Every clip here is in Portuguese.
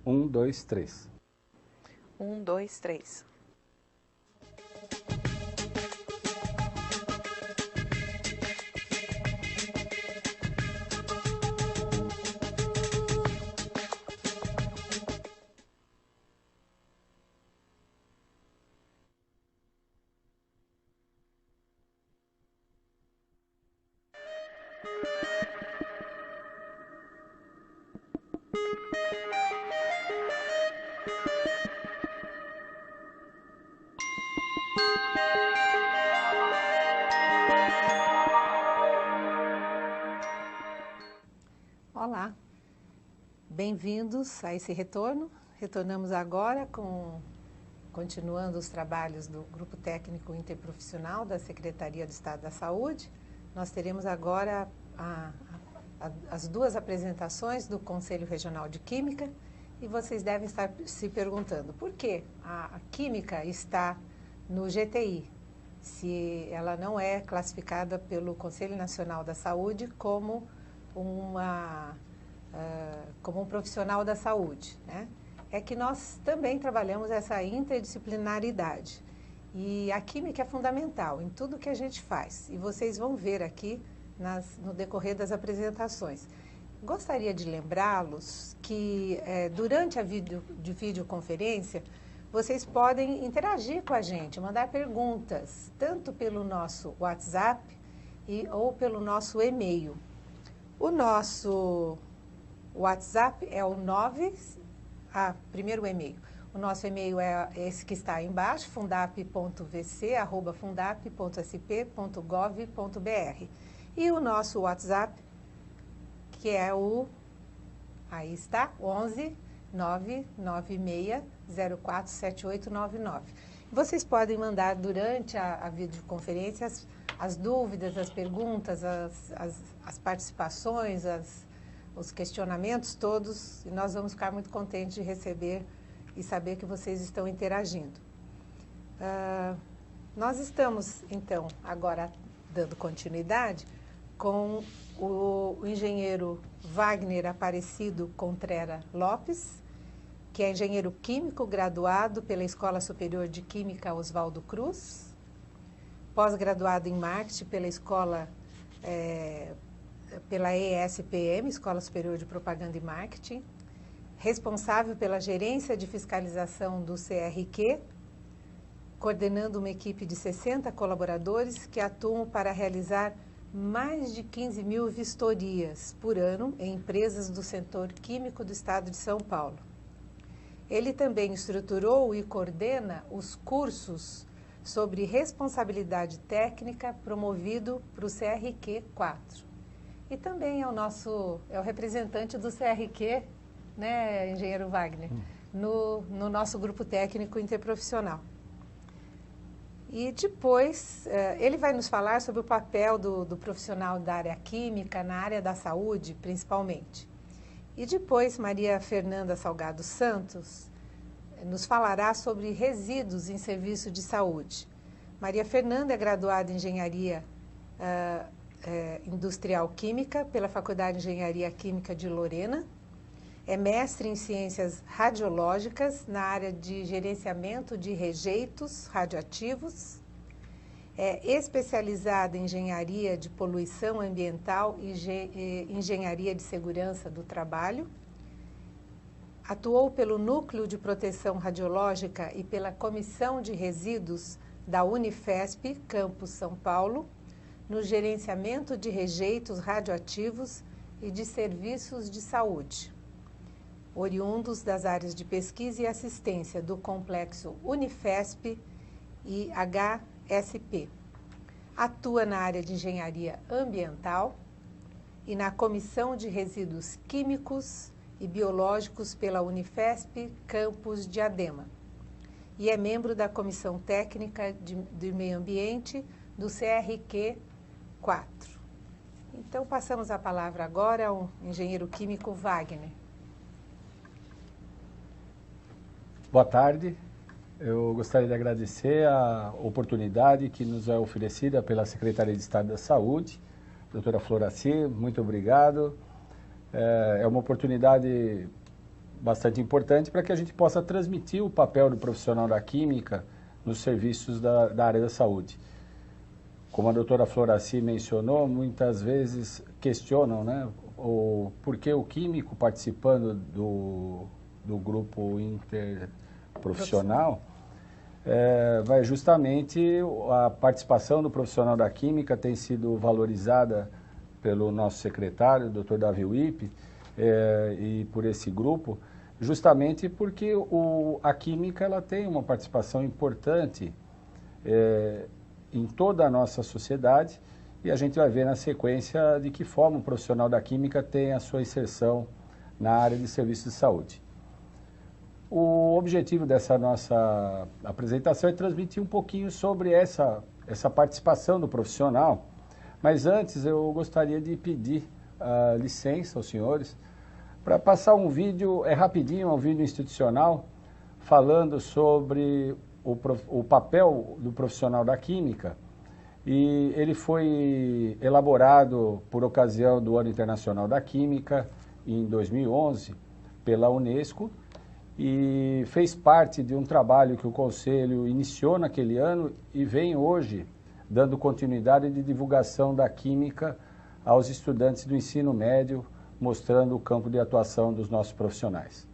Um, dois, três. 1, 2, 3. Olá, bem-vindos a esse retorno. Retornamos agora continuando os trabalhos do Grupo Técnico Interprofissional da Secretaria do Estado da Saúde. Nós teremos agora as duas apresentações do Conselho Regional de Química e vocês devem estar se perguntando por que a Química está no GTI, se ela não é classificada pelo Conselho Nacional da Saúde como um profissional da saúde, né? É que nós também trabalhamos essa interdisciplinaridade e a química é fundamental em tudo que a gente faz e vocês vão ver aqui no decorrer das apresentações. Gostaria de lembrá-los que durante a videoconferência vocês podem interagir com a gente, mandar perguntas, tanto pelo nosso WhatsApp ou pelo nosso e-mail. O nosso WhatsApp é o primeiro e-mail. O nosso e-mail é esse que está aí embaixo, fundap.vc@fundap.sp.gov.br. E o nosso WhatsApp, que é aí está, 11 996 047899. Vocês podem mandar durante a videoconferência as dúvidas, as perguntas, as participações, os questionamentos todos, e nós vamos ficar muito contentes de receber e saber que vocês estão interagindo. Nós estamos, então, agora dando continuidade com o engenheiro Wagner Aparecido Contrera Lopes, que é engenheiro químico graduado pela Escola Superior de Química Oswaldo Cruz, pós-graduado em marketing pela ESPM, Escola Superior de Propaganda e Marketing, responsável pela gerência de fiscalização do CRQ, coordenando uma equipe de 60 colaboradores que atuam para realizar mais de 15 mil vistorias por ano em empresas do setor químico do estado de São Paulo. Ele também estruturou e coordena os cursos sobre responsabilidade técnica promovido para o CRQ 4. E também é o representante do CRQ, né, engenheiro Wagner, no nosso grupo técnico interprofissional. E depois, ele vai nos falar sobre o papel do profissional da área química, na área da saúde, principalmente. E depois, Maria Fernanda Salgado Santos nos falará sobre resíduos em serviço de saúde. Maria Fernanda é graduada em Engenharia Industrial Química pela Faculdade de Engenharia Química de Lorena, é mestre em Ciências Radiológicas na área de gerenciamento de rejeitos radioativos, é especializada em Engenharia de Poluição Ambiental e Engenharia de Segurança do Trabalho, atuou pelo Núcleo de Proteção Radiológica e pela Comissão de Resíduos da Unifesp, Campus São Paulo, no gerenciamento de rejeitos radioativos e de serviços de saúde, oriundos das áreas de pesquisa e assistência do Complexo Unifesp e HSP. Atua na área de engenharia ambiental e na Comissão de Resíduos Químicos e Biológicos pela Unifesp, Campus Diadema. E é membro da Comissão Técnica de Meio Ambiente do CRQ 4. Então, passamos a palavra agora ao engenheiro químico Wagner. Boa tarde. Eu gostaria de agradecer a oportunidade que nos é oferecida pela Secretaria de Estado da Saúde, doutora Floraci, muito obrigado. É uma oportunidade bastante importante para que a gente possa transmitir o papel do profissional da química nos serviços da área da saúde. Como a doutora Floracy mencionou, muitas vezes questionam, né, por que o químico participando do grupo interprofissional vai justamente a participação do profissional da química tem sido valorizada pelo nosso secretário, o Dr. Davi Wippe, e por esse grupo, justamente porque a química ela tem uma participação importante em toda a nossa sociedade, e a gente vai ver na sequência de que forma o profissional da química tem a sua inserção na área de serviços de saúde. O objetivo dessa nossa apresentação é transmitir um pouquinho sobre essa participação do profissional, mas antes eu gostaria de pedir licença aos senhores para passar um vídeo, rapidinho, um vídeo institucional, falando sobre o papel do profissional da química, e ele foi elaborado por ocasião do Ano Internacional da Química, em 2011, pela Unesco, e fez parte de um trabalho que o Conselho iniciou naquele ano e vem hoje dando continuidade de divulgação da química aos estudantes do ensino médio, mostrando o campo de atuação dos nossos profissionais.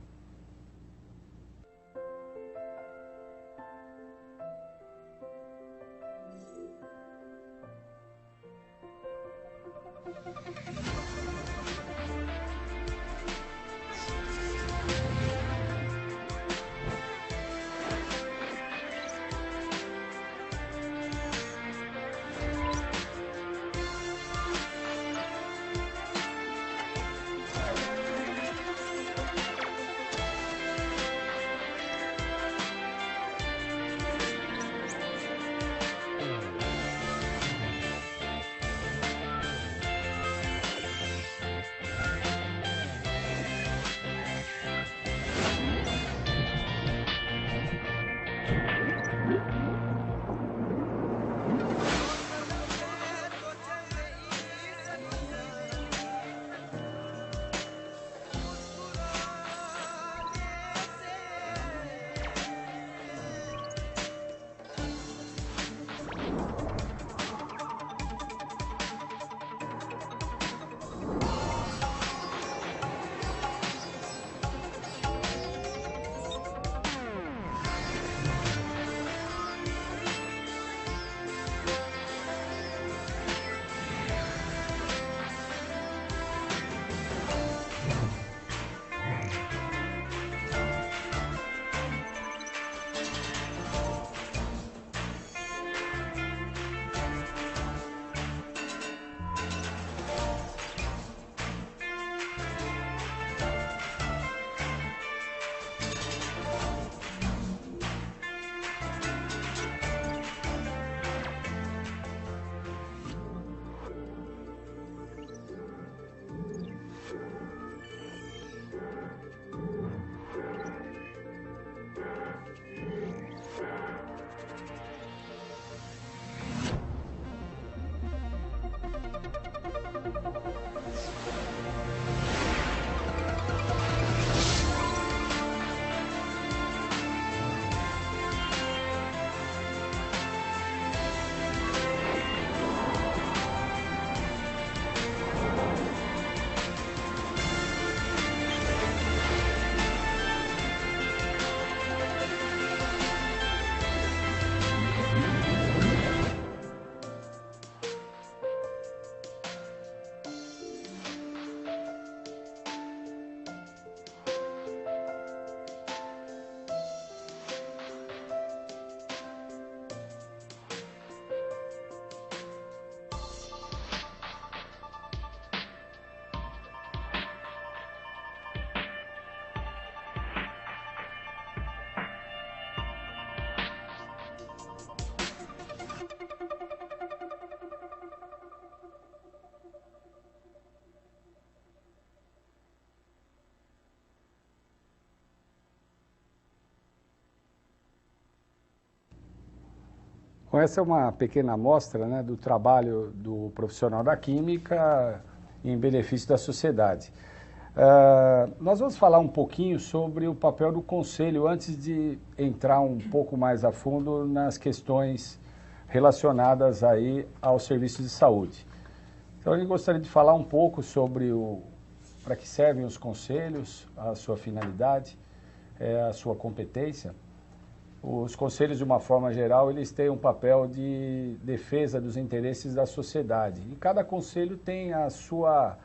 Bom, essa é uma pequena amostra, né, do trabalho do profissional da química em benefício da sociedade. Nós vamos falar um pouquinho sobre o papel do Conselho antes de entrar um pouco mais a fundo nas questões relacionadas aí aos serviços de saúde. Então, eu gostaria de falar um pouco sobre para que servem os conselhos, a sua finalidade, a sua competência. Os conselhos, de uma forma geral, eles têm um papel de defesa dos interesses da sociedade. E cada conselho tem a sua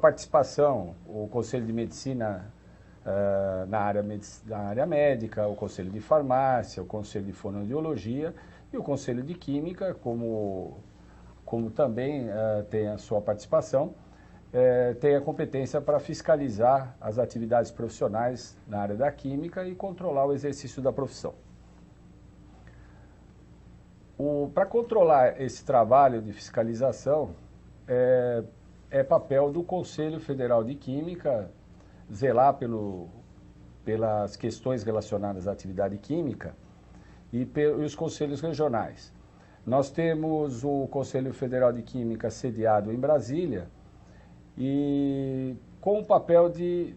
participação. O Conselho de Medicina na área médica, o Conselho de Farmácia, o Conselho de Fonoaudiologia e o Conselho de Química, como também tem a sua participação, tem a competência para fiscalizar as atividades profissionais na área da química e controlar o exercício da profissão. Para controlar esse trabalho de fiscalização, é papel do Conselho Federal de Química zelar pelas questões relacionadas à atividade química e os conselhos regionais. Nós temos o Conselho Federal de Química sediado em Brasília e com o papel de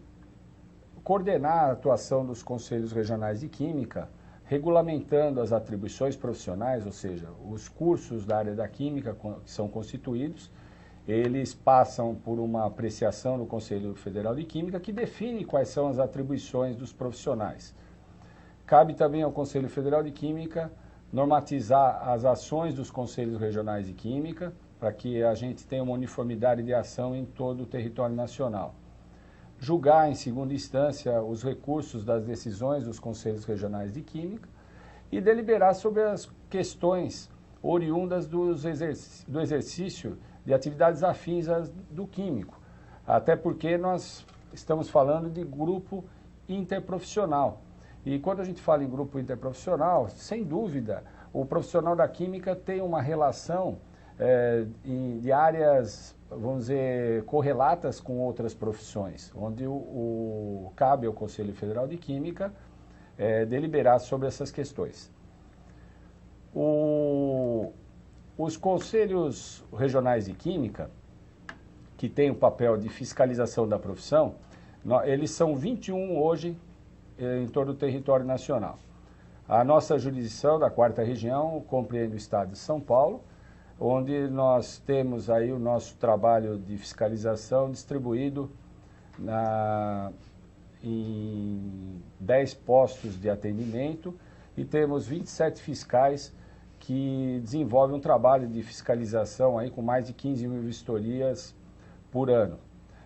coordenar a atuação dos conselhos regionais de química, regulamentando as atribuições profissionais, ou seja, os cursos da área da química que são constituídos, eles passam por uma apreciação no Conselho Federal de Química que define quais são as atribuições dos profissionais. Cabe também ao Conselho Federal de Química normatizar as ações dos conselhos regionais de química para que a gente tenha uma uniformidade de ação em todo o território nacional. Julgar, em segunda instância, os recursos das decisões dos conselhos regionais de química e deliberar sobre as questões oriundas do exercício de atividades afins do químico, até porque nós estamos falando de grupo interprofissional. E quando a gente fala em grupo interprofissional, sem dúvida, o profissional da química tem uma relação de áreas, vamos dizer, correlatas com outras profissões, onde cabe ao Conselho Federal de Química deliberar sobre essas questões. Os conselhos regionais de química, que têm o papel de fiscalização da profissão, eles são 21 hoje em todo o território nacional. A nossa jurisdição da 4ª região compreende o estado de São Paulo, onde nós temos aí o nosso trabalho de fiscalização distribuído em 10 postos de atendimento e temos 27 fiscais que desenvolvem um trabalho de fiscalização aí com mais de 15 mil vistorias por ano.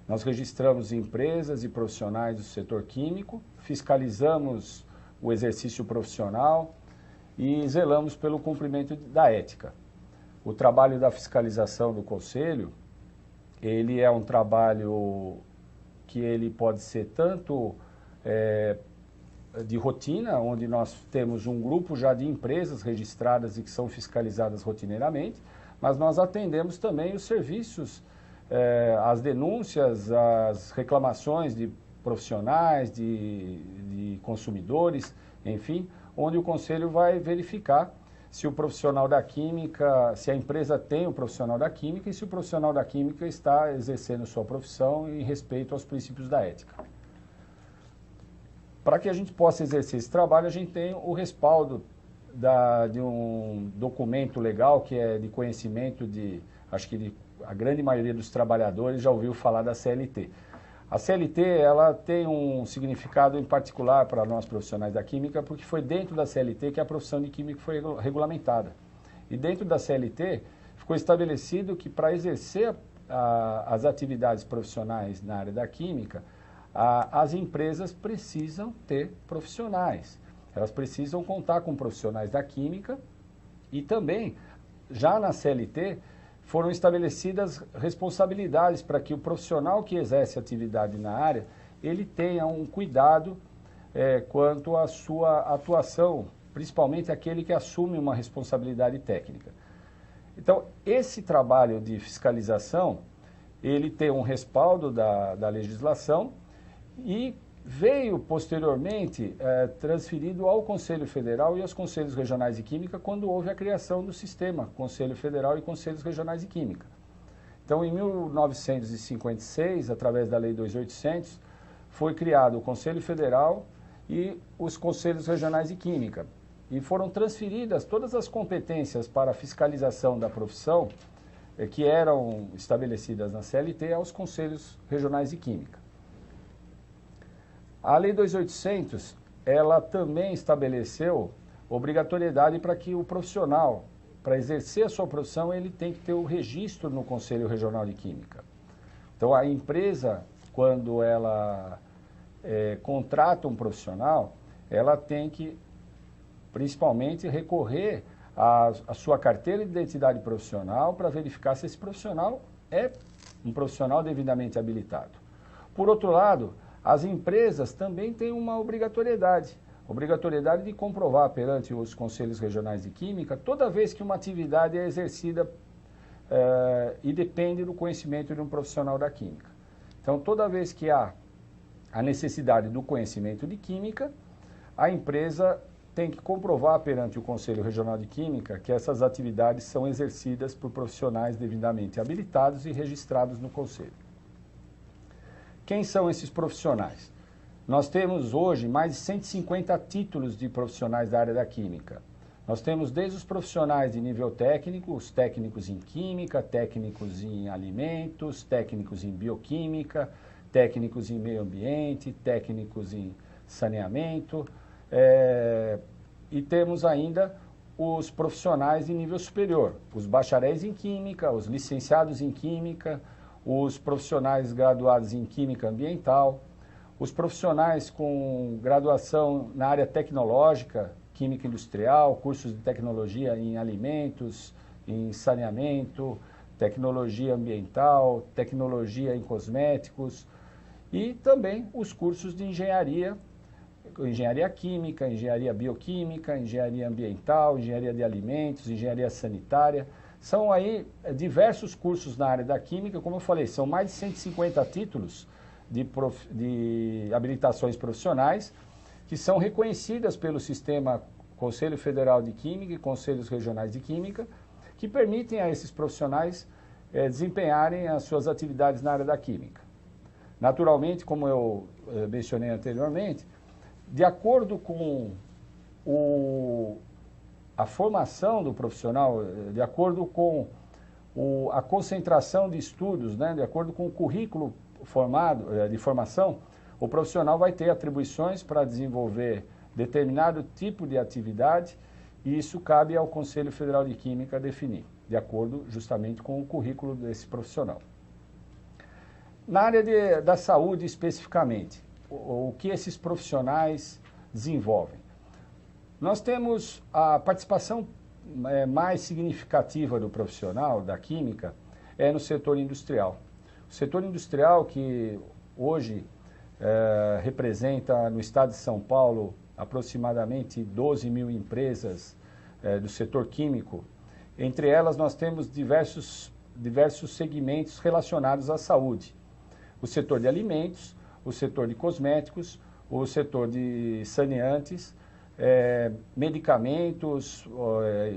Nós registramos empresas e profissionais do setor químico, fiscalizamos o exercício profissional e zelamos pelo cumprimento da ética. O trabalho da fiscalização do Conselho, ele é um trabalho que ele pode ser tanto de rotina, onde nós temos um grupo já de empresas registradas e que são fiscalizadas rotineiramente, mas nós atendemos também os serviços, as denúncias, as reclamações de profissionais, de consumidores, enfim, onde o Conselho vai verificar se o profissional da química, se a empresa tem um profissional da química e se o profissional da química está exercendo sua profissão em respeito aos princípios da ética. Para que a gente possa exercer esse trabalho, a gente tem o respaldo de um documento legal que é de conhecimento acho que a grande maioria dos trabalhadores já ouviu falar da CLT. A CLT, ela tem um significado em particular para nós profissionais da química, porque foi dentro da CLT que a profissão de químico foi regulamentada. E dentro da CLT ficou estabelecido que para exercer as atividades profissionais na área da química, as empresas precisam ter profissionais. Elas precisam contar com profissionais da química e também, já na CLT, foram estabelecidas responsabilidades para que o profissional que exerce atividade na área, ele tenha um cuidado quanto à sua atuação, principalmente aquele que assume uma responsabilidade técnica. Então, esse trabalho de fiscalização, ele tem um respaldo da legislação e veio posteriormente transferido ao Conselho Federal e aos Conselhos Regionais de Química quando houve a criação do sistema Conselho Federal e Conselhos Regionais de Química. Então, em 1956, através da Lei 2800, foi criado o Conselho Federal e os Conselhos Regionais de Química. E foram transferidas todas as competências para a fiscalização da profissão que eram estabelecidas na CLT aos Conselhos Regionais de Química. A Lei 2800, ela também estabeleceu obrigatoriedade para que o profissional, para exercer a sua profissão, ele tem que ter o registro no Conselho Regional de Química. Então, a empresa, quando ela contrata um profissional, ela tem que, principalmente, recorrer à sua carteira de identidade profissional para verificar se esse profissional é um profissional devidamente habilitado. Por outro lado, as empresas também têm uma obrigatoriedade de comprovar perante os Conselhos Regionais de Química toda vez que uma atividade é exercida e depende do conhecimento de um profissional da química. Então, toda vez que há a necessidade do conhecimento de química, a empresa tem que comprovar perante o Conselho Regional de Química que essas atividades são exercidas por profissionais devidamente habilitados e registrados no Conselho. Quem são esses profissionais? Nós temos hoje mais de 150 títulos de profissionais da área da química. Nós temos desde os profissionais de nível técnico, os técnicos em química, técnicos em alimentos, técnicos em bioquímica, técnicos em meio ambiente, técnicos em saneamento, e temos ainda os profissionais de nível superior, os bacharéis em química, os licenciados em química, os profissionais graduados em química ambiental, os profissionais com graduação na área tecnológica, química industrial, cursos de tecnologia em alimentos, em saneamento, tecnologia ambiental, tecnologia em cosméticos e também os cursos de engenharia química, engenharia bioquímica, engenharia ambiental, engenharia de alimentos, engenharia sanitária. São aí diversos cursos na área da química, como eu falei, são mais de 150 títulos de habilitações profissionais que são reconhecidas pelo sistema Conselho Federal de Química e Conselhos Regionais de Química, que permitem a esses profissionais desempenharem as suas atividades na área da química. Naturalmente, como eu mencionei anteriormente, de acordo com a formação do profissional, de acordo com a concentração de estudos, né, de acordo com o currículo de formação, o profissional vai ter atribuições para desenvolver determinado tipo de atividade e isso cabe ao Conselho Federal de Química definir, de acordo justamente com o currículo desse profissional. Na área da saúde especificamente, o que esses profissionais desenvolvem? Nós temos a participação mais significativa do profissional da química no setor industrial. O setor industrial que hoje representa no estado de São Paulo aproximadamente 12 mil empresas do setor químico. Entre elas nós temos diversos segmentos relacionados à saúde. O setor de alimentos, o setor de cosméticos, o setor de saneantes, medicamentos,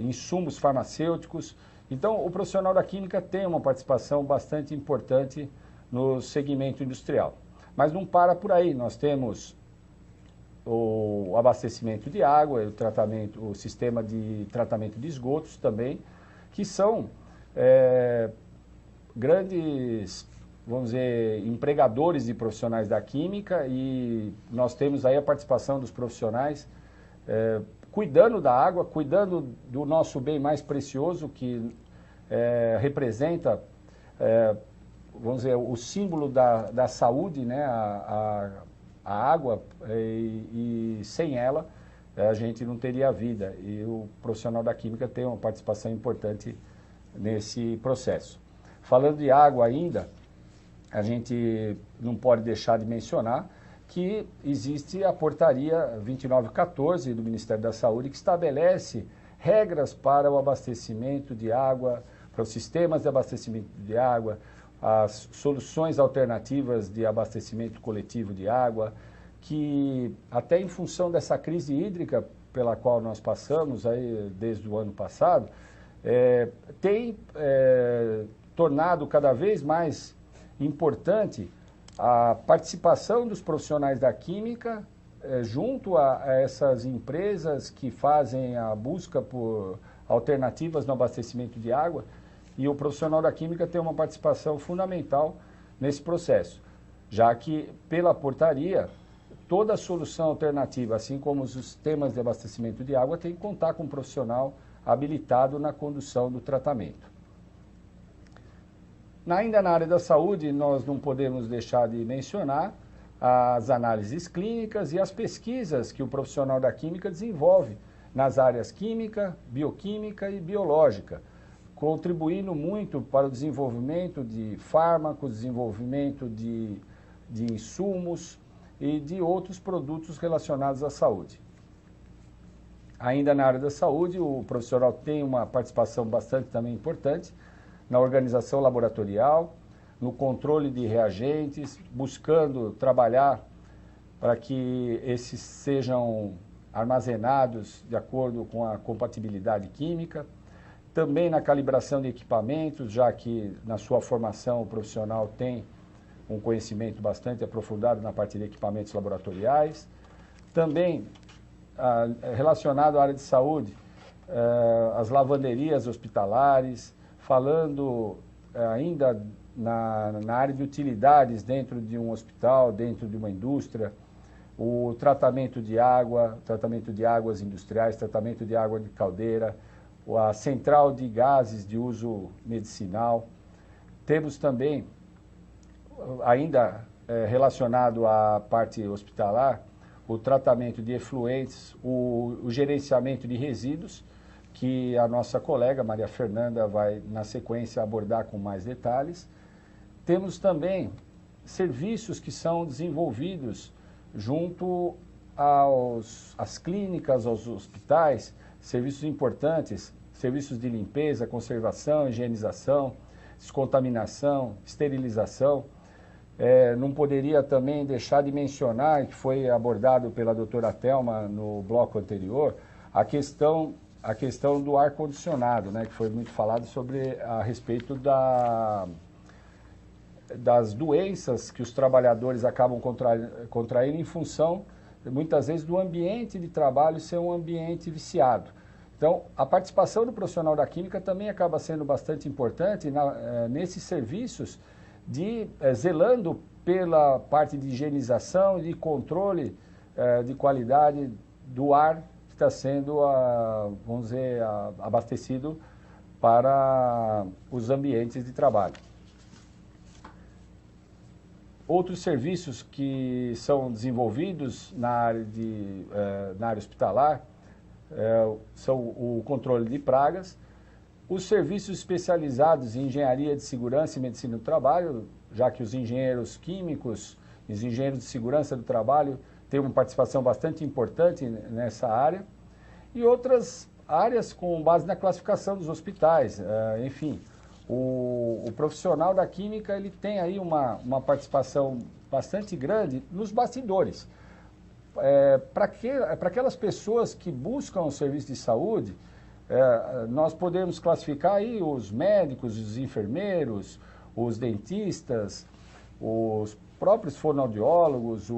insumos farmacêuticos. Então, o profissional da química tem uma participação bastante importante no segmento industrial. Mas não para por aí, nós temos o abastecimento de água, o sistema de tratamento de esgotos também, que são grandes, vamos dizer, empregadores de profissionais da química e nós temos aí a participação dos profissionais cuidando da água, cuidando do nosso bem mais precioso, que representa, vamos dizer, o símbolo da saúde, né, a água, e sem ela a gente não teria vida. E o profissional da química tem uma participação importante nesse processo. Falando de água ainda, a gente não pode deixar de mencionar que existe a portaria 2914 do Ministério da Saúde que estabelece regras para o abastecimento de água, para os sistemas de abastecimento de água, as soluções alternativas de abastecimento coletivo de água, que até em função dessa crise hídrica pela qual nós passamos aí desde o ano passado, tem tornado cada vez mais importante a participação dos profissionais da química junto a essas empresas que fazem a busca por alternativas no abastecimento de água, e o profissional da química tem uma participação fundamental nesse processo, já que pela portaria toda solução alternativa, assim como os sistemas de abastecimento de água, tem que contar com um profissional habilitado na condução do tratamento. Ainda na área da saúde, nós não podemos deixar de mencionar as análises clínicas e as pesquisas que o profissional da química desenvolve nas áreas química, bioquímica e biológica, contribuindo muito para o desenvolvimento de fármacos, desenvolvimento de insumos e de outros produtos relacionados à saúde. Ainda na área da saúde, o profissional tem uma participação bastante também importante na organização laboratorial, no controle de reagentes, buscando trabalhar para que esses sejam armazenados de acordo com a compatibilidade química, também na calibração de equipamentos, já que na sua formação o profissional tem um conhecimento bastante aprofundado na parte de equipamentos laboratoriais, também relacionado à área de saúde, as lavanderias hospitalares, falando ainda na área de utilidades dentro de um hospital, dentro de uma indústria, o tratamento de água, tratamento de águas industriais, tratamento de água de caldeira, a central de gases de uso medicinal. Temos também, ainda relacionado à parte hospitalar, o tratamento de efluentes, o gerenciamento de resíduos, que a nossa colega Maria Fernanda vai, na sequência, abordar com mais detalhes. Temos também serviços que são desenvolvidos junto às clínicas, aos hospitais, serviços importantes, serviços de limpeza, conservação, higienização, descontaminação, esterilização. Não poderia também deixar de mencionar, que foi abordado pela doutora Thelma no bloco anterior, a questão do ar-condicionado, né, que foi muito falado a respeito das doenças que os trabalhadores acabam contraindo em função, muitas vezes, do ambiente de trabalho ser um ambiente viciado. Então, a participação do profissional da química também acaba sendo bastante importante nesses serviços, zelando pela parte de higienização e de controle de qualidade do ar que está sendo, vamos dizer, abastecido para os ambientes de trabalho. Outros serviços que são desenvolvidos na área hospitalar são o controle de pragas, os serviços especializados em engenharia de segurança e medicina do trabalho, já que os engenheiros químicos, os engenheiros de segurança do trabalho têm uma participação bastante importante nessa área, e outras áreas com base na classificação dos hospitais. Enfim, o profissional da química ele tem aí uma participação bastante grande nos bastidores. Para aquelas pessoas que buscam o serviço de saúde, nós podemos classificar aí os médicos, os enfermeiros, os dentistas, os próprios fonoaudiólogos,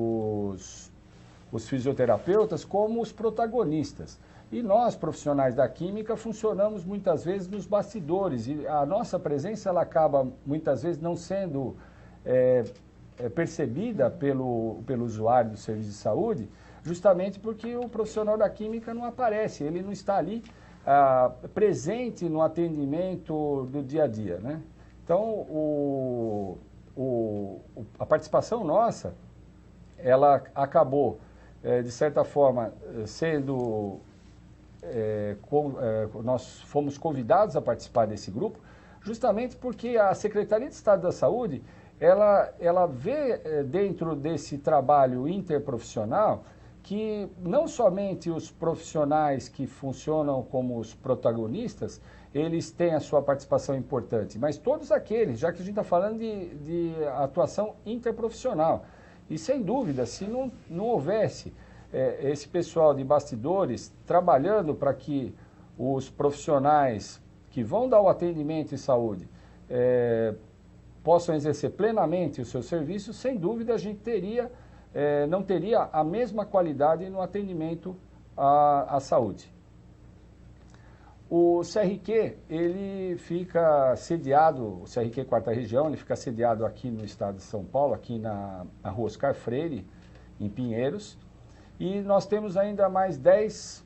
os fisioterapeutas como os protagonistas. E nós, profissionais da química, funcionamos muitas vezes nos bastidores e a nossa presença ela acaba muitas vezes não sendo percebida pelo usuário do serviço de saúde, justamente porque o profissional da química não aparece, ele não está ali presente no atendimento do dia a dia, né? Então, a participação nossa, ela acabou, de certa forma, nós fomos convidados a participar desse grupo, justamente porque a Secretaria de Estado da Saúde, ela vê dentro desse trabalho interprofissional que não somente os profissionais que funcionam como os protagonistas, eles têm a sua participação importante, mas todos aqueles, já que a gente está falando de atuação interprofissional. E sem dúvida, se não houvesse esse pessoal de bastidores trabalhando para que os profissionais que vão dar o atendimento em saúde possam exercer plenamente o seu serviço, sem dúvida a gente não teria a mesma qualidade no atendimento à saúde. O CRQ, ele fica sediado, o CRQ 4ª Região, ele fica sediado aqui no estado de São Paulo, aqui na Rua Oscar Freire, em Pinheiros, e nós temos ainda mais 10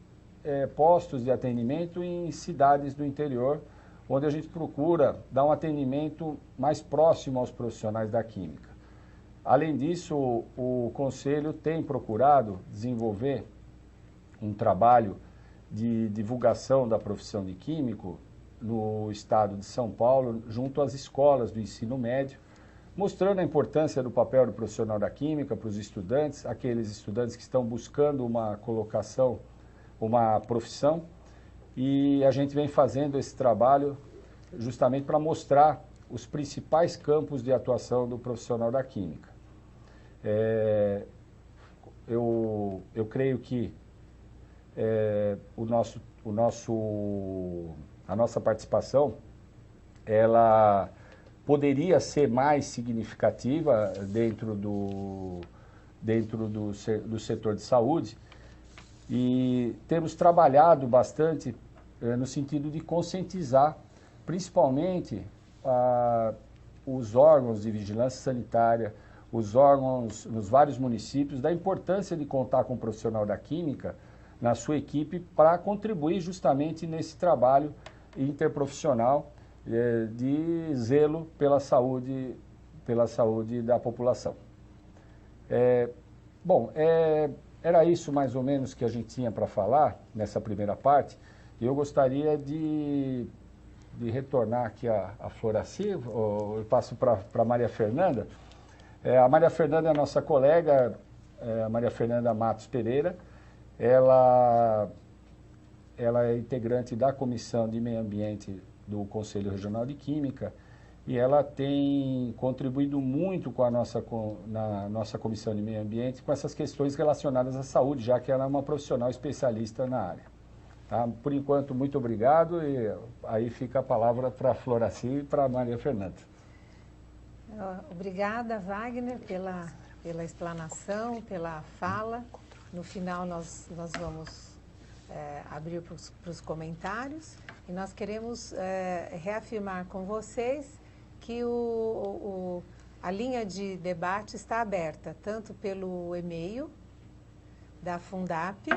postos de atendimento em cidades do interior, onde a gente procura dar um atendimento mais próximo aos profissionais da química. Além disso, o Conselho tem procurado desenvolver um trabalho de divulgação da profissão de químico no estado de São Paulo, junto às escolas do ensino médio, mostrando a importância do papel do profissional da química para os estudantes, aqueles estudantes que estão buscando uma colocação, uma profissão, e a gente vem fazendo esse trabalho justamente para mostrar os principais campos de atuação do profissional da química. Eu creio que a nossa participação, ela poderia ser mais significativa dentro do setor de saúde, e temos trabalhado bastante no sentido de conscientizar, principalmente os órgãos de vigilância sanitária, os órgãos nos vários municípios, da importância de contar com um profissional da química na sua equipe para contribuir justamente nesse trabalho interprofissional de zelo pela saúde da população. Era isso mais ou menos que a gente tinha para falar nessa primeira parte. Eu gostaria de retornar aqui a Floracy, eu passo para a Maria Fernanda. A Maria Fernanda é a nossa colega, a Maria Fernanda Matos Pereira. Ela é integrante da Comissão de Meio Ambiente do Conselho Regional de Química, e ela tem contribuído muito na nossa Comissão de Meio Ambiente com essas questões relacionadas à saúde, já que ela é uma profissional especialista na área. Tá? Por enquanto, muito obrigado, e aí fica a palavra para a Floracy e para a Maria Fernanda. Obrigada, Wagner, pela explanação, pela fala. No final, nós vamos abrir para os comentários, e nós queremos reafirmar com vocês que a linha de debate está aberta, tanto pelo e-mail da Fundap,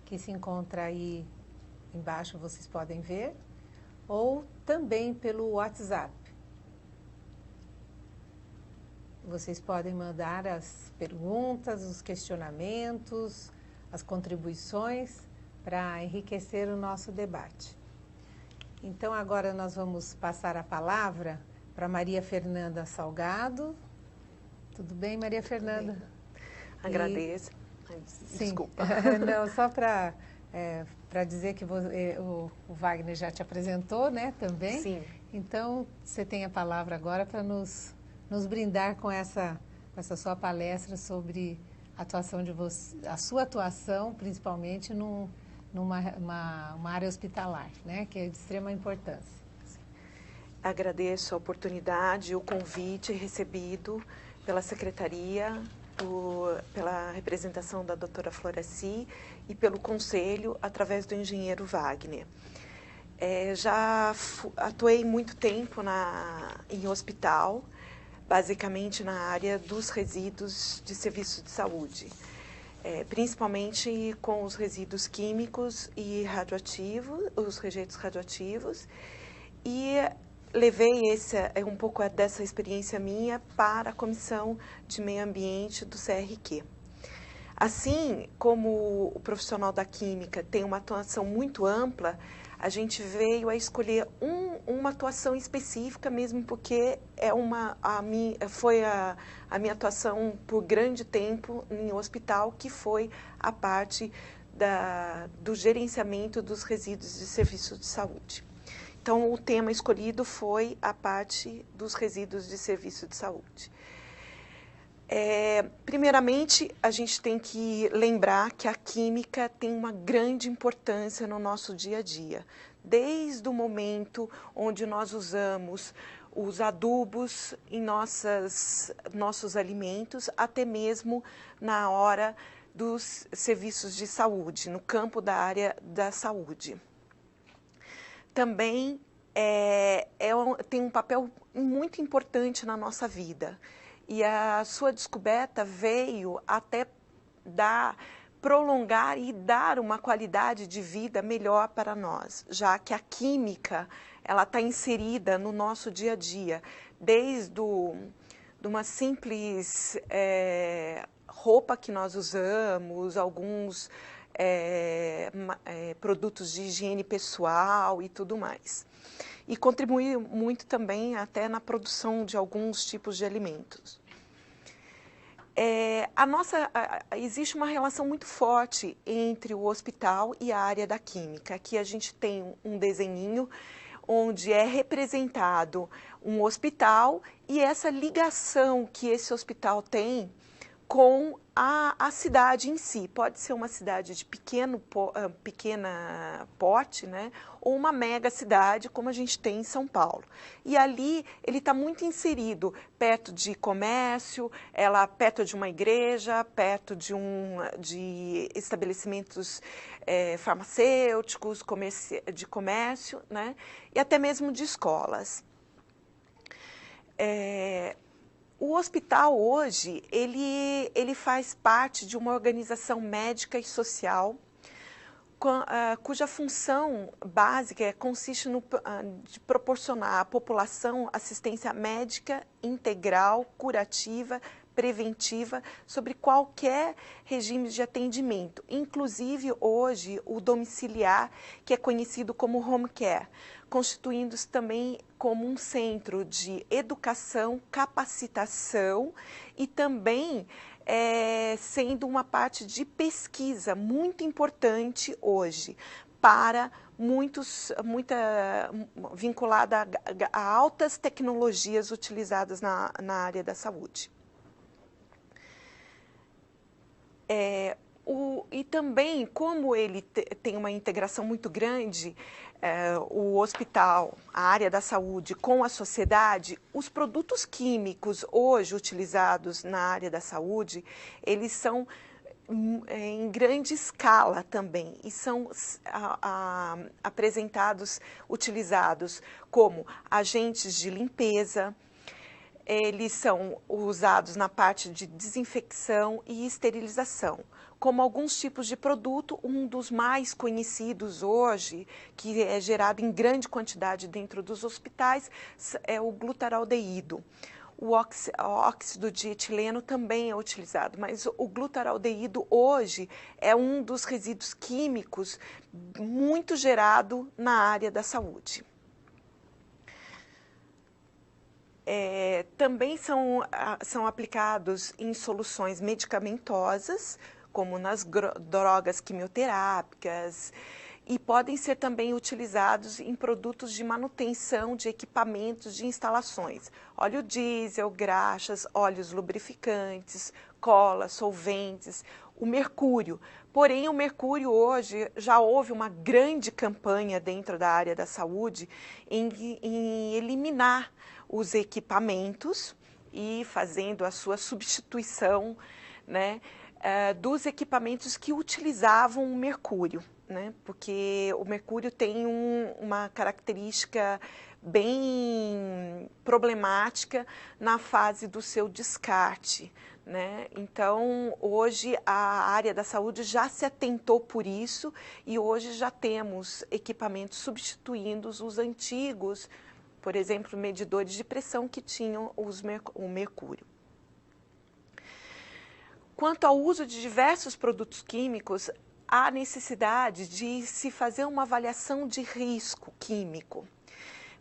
que se encontra aí embaixo, vocês podem ver, ou também pelo WhatsApp. Vocês podem mandar as perguntas, os questionamentos, as contribuições para enriquecer o nosso debate. Então, agora nós vamos passar a palavra para Maria Fernanda Salgado. Tudo bem, Maria Fernanda? Agradeço. Desculpa. Não, só para dizer que o Wagner já te apresentou, né, também. Sim. Então, você tem a palavra agora para nos brindar com essa sua palestra sobre a sua atuação, principalmente numa área hospitalar, né, que é de extrema importância. Agradeço a oportunidade, o convite recebido pela Secretaria, pela representação da doutora Floracy e pelo Conselho, através do engenheiro Wagner. Já atuei muito tempo em hospital, basicamente na área dos resíduos de serviço de saúde, principalmente com os resíduos químicos e radioativos, os rejeitos radioativos, e levei um pouco dessa experiência minha para a Comissão de Meio Ambiente do CRQ. Assim como o profissional da química tem uma atuação muito ampla, a gente veio a escolher uma atuação específica, mesmo porque foi a minha atuação por grande tempo em hospital, que foi a parte do gerenciamento dos resíduos de serviço de saúde. Então, o tema escolhido foi a parte dos resíduos de serviço de saúde. Primeiramente, a gente tem que lembrar que a química tem uma grande importância no nosso dia a dia, desde o momento onde nós usamos os adubos em nossos alimentos, até mesmo na hora dos serviços de saúde, no campo da área da saúde. Também tem um papel muito importante na nossa vida, e a sua descoberta veio até prolongar e dar uma qualidade de vida melhor para nós, já que a química ela está inserida no nosso dia a dia, desde de uma simples roupa que nós usamos, alguns produtos de higiene pessoal e tudo mais. E contribui muito também até na produção de alguns tipos de alimentos. Existe uma relação muito forte entre o hospital e a área da química. Aqui a gente tem um desenhinho onde é representado um hospital e essa ligação que esse hospital tem com a cidade em si. Pode ser uma cidade de pequena porte, né? Ou uma mega cidade, como a gente tem em São Paulo. E ali ele está muito inserido, perto de comércio, perto de uma igreja, perto de estabelecimentos farmacêuticos, de comércio, né? E até mesmo de escolas. O hospital hoje, ele faz parte de uma organização médica e social, cuja função básica consiste de proporcionar à população assistência médica integral, curativa, preventiva, sobre qualquer regime de atendimento, inclusive hoje o domiciliar, que é conhecido como home care, constituindo-se também como um centro de educação, capacitação e também sendo uma parte de pesquisa muito importante hoje, para vinculada a altas tecnologias utilizadas na área da saúde. E também, como ele tem uma integração muito grande, o hospital, a área da saúde com a sociedade, os produtos químicos hoje utilizados na área da saúde, eles são em grande escala também, e são utilizados como agentes de limpeza. Eles são usados na parte de desinfecção e esterilização, como alguns tipos de produto. Um dos mais conhecidos hoje, que é gerado em grande quantidade dentro dos hospitais, é o glutaraldeído. O óxido de etileno também é utilizado, mas o glutaraldeído hoje é um dos resíduos químicos muito gerado na área da saúde. Também são aplicados em soluções medicamentosas, como nas drogas quimioterápicas, e podem ser também utilizados em produtos de manutenção de equipamentos de instalações, óleo diesel, graxas, óleos lubrificantes, cola, solventes, o mercúrio. Porém, o mercúrio hoje, já houve uma grande campanha dentro da área da saúde em eliminar os equipamentos e fazendo a sua substituição, né, dos equipamentos que utilizavam o mercúrio, né, porque o mercúrio tem uma característica bem problemática na fase do seu descarte, né? Então, hoje a área da saúde já se atentou por isso e hoje já temos equipamentos substituindo os antigos, por exemplo, medidores de pressão que tinham o mercúrio. Quanto ao uso de diversos produtos químicos, há necessidade de se fazer uma avaliação de risco químico.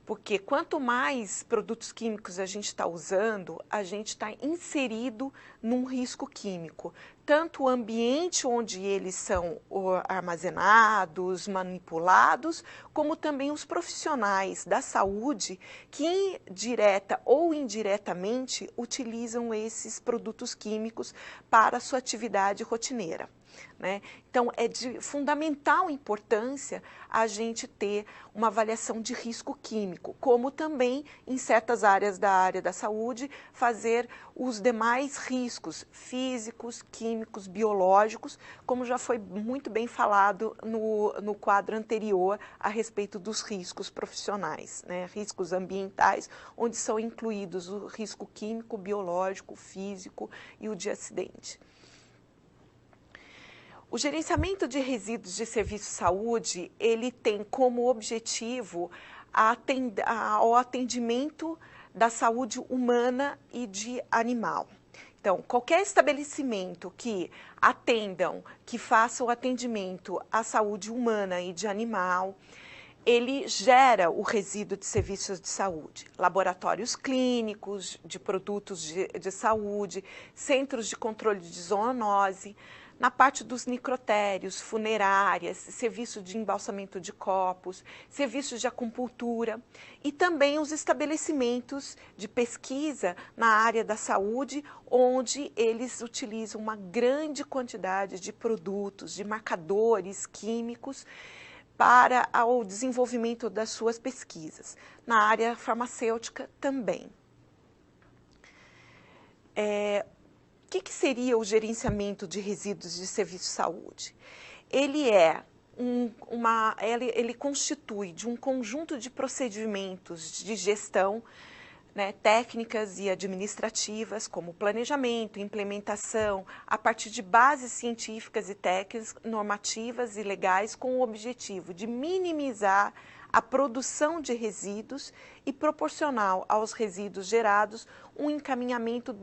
Porque quanto mais produtos químicos a gente está usando, a gente está inserido num risco químico. Tanto o ambiente onde eles são armazenados, manipulados, como também os profissionais da saúde que, direta ou indiretamente, utilizam esses produtos químicos para a sua atividade rotineira. né? Então, é de fundamental importância a gente ter uma avaliação de risco químico, como também, em certas áreas da saúde, fazer os demais riscos físicos, químicos, biológicos, como já foi muito bem falado no quadro anterior a respeito dos riscos profissionais, né? Riscos ambientais, onde são incluídos o risco químico, biológico, físico e o de acidente. O gerenciamento de resíduos de serviço de saúde, ele tem como objetivo o atendimento da saúde humana e de animal. Então, qualquer estabelecimento que faça o atendimento à saúde humana e de animal, ele gera o resíduo de serviços de saúde, laboratórios clínicos, de produtos de saúde, centros de controle de zoonose, na parte dos necrotérios, funerárias, serviços de embalsamento de corpos, serviços de acupuntura e também os estabelecimentos de pesquisa na área da saúde, onde eles utilizam uma grande quantidade de produtos, de marcadores químicos para o desenvolvimento das suas pesquisas. Na área farmacêutica também. O que seria o gerenciamento de resíduos de serviço de saúde? Ele ele constitui de um conjunto de procedimentos de gestão, né, técnicas e administrativas, como planejamento, implementação, a partir de bases científicas e técnicas, normativas e legais, com o objetivo de minimizar a produção de resíduos e proporcionar aos resíduos gerados um encaminhamento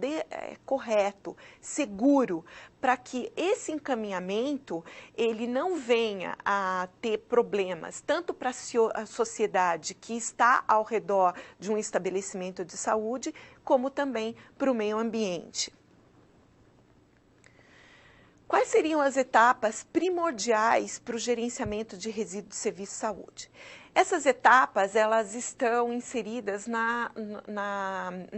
correto, seguro, para que esse encaminhamento ele não venha a ter problemas, tanto para a sociedade que está ao redor de um estabelecimento de saúde, como também para o meio ambiente. Quais seriam as etapas primordiais para o gerenciamento de resíduos de serviço de saúde? Essas etapas, elas estão inseridas na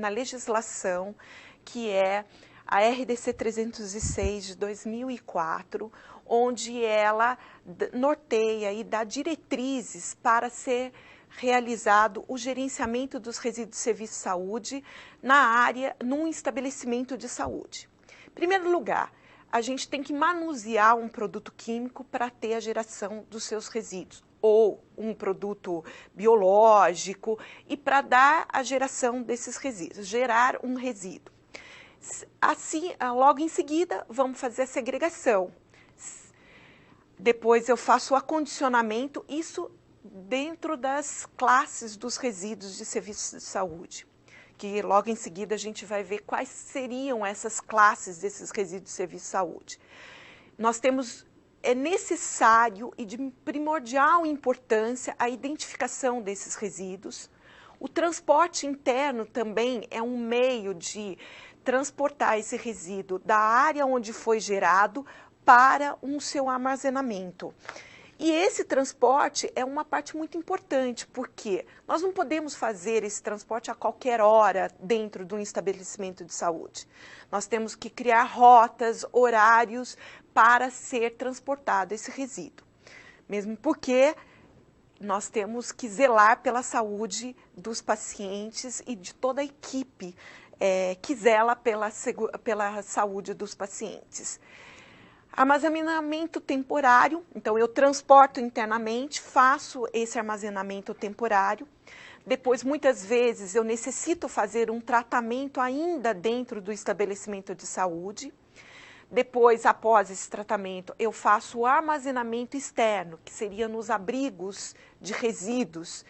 legislação, que é a RDC 306 de 2004, onde ela norteia e dá diretrizes para ser realizado o gerenciamento dos resíduos de serviço de saúde num estabelecimento de saúde. Em primeiro lugar, a gente tem que manusear um produto químico para ter a geração dos seus resíduos, ou um produto biológico, e para dar a geração desses resíduos, gerar um resíduo. Assim, logo em seguida, vamos fazer a segregação. Depois eu faço o acondicionamento, isso dentro das classes dos resíduos de serviços de saúde, que logo em seguida a gente vai ver quais seriam essas classes desses resíduos de serviço de saúde. É necessário e de primordial importância a identificação desses resíduos. O transporte interno também é um meio de transportar esse resíduo da área onde foi gerado para seu armazenamento. E esse transporte é uma parte muito importante, porque nós não podemos fazer esse transporte a qualquer hora dentro de um estabelecimento de saúde. Nós temos que criar rotas, horários para ser transportado esse resíduo. Mesmo porque nós temos que zelar pela saúde dos pacientes e de toda a equipe que zela pela saúde dos pacientes. Armazenamento temporário, então eu transporto internamente, faço esse armazenamento temporário. Depois, muitas vezes, eu necessito fazer um tratamento ainda dentro do estabelecimento de saúde. Depois, após esse tratamento, eu faço o armazenamento externo, que seria nos abrigos de resíduos,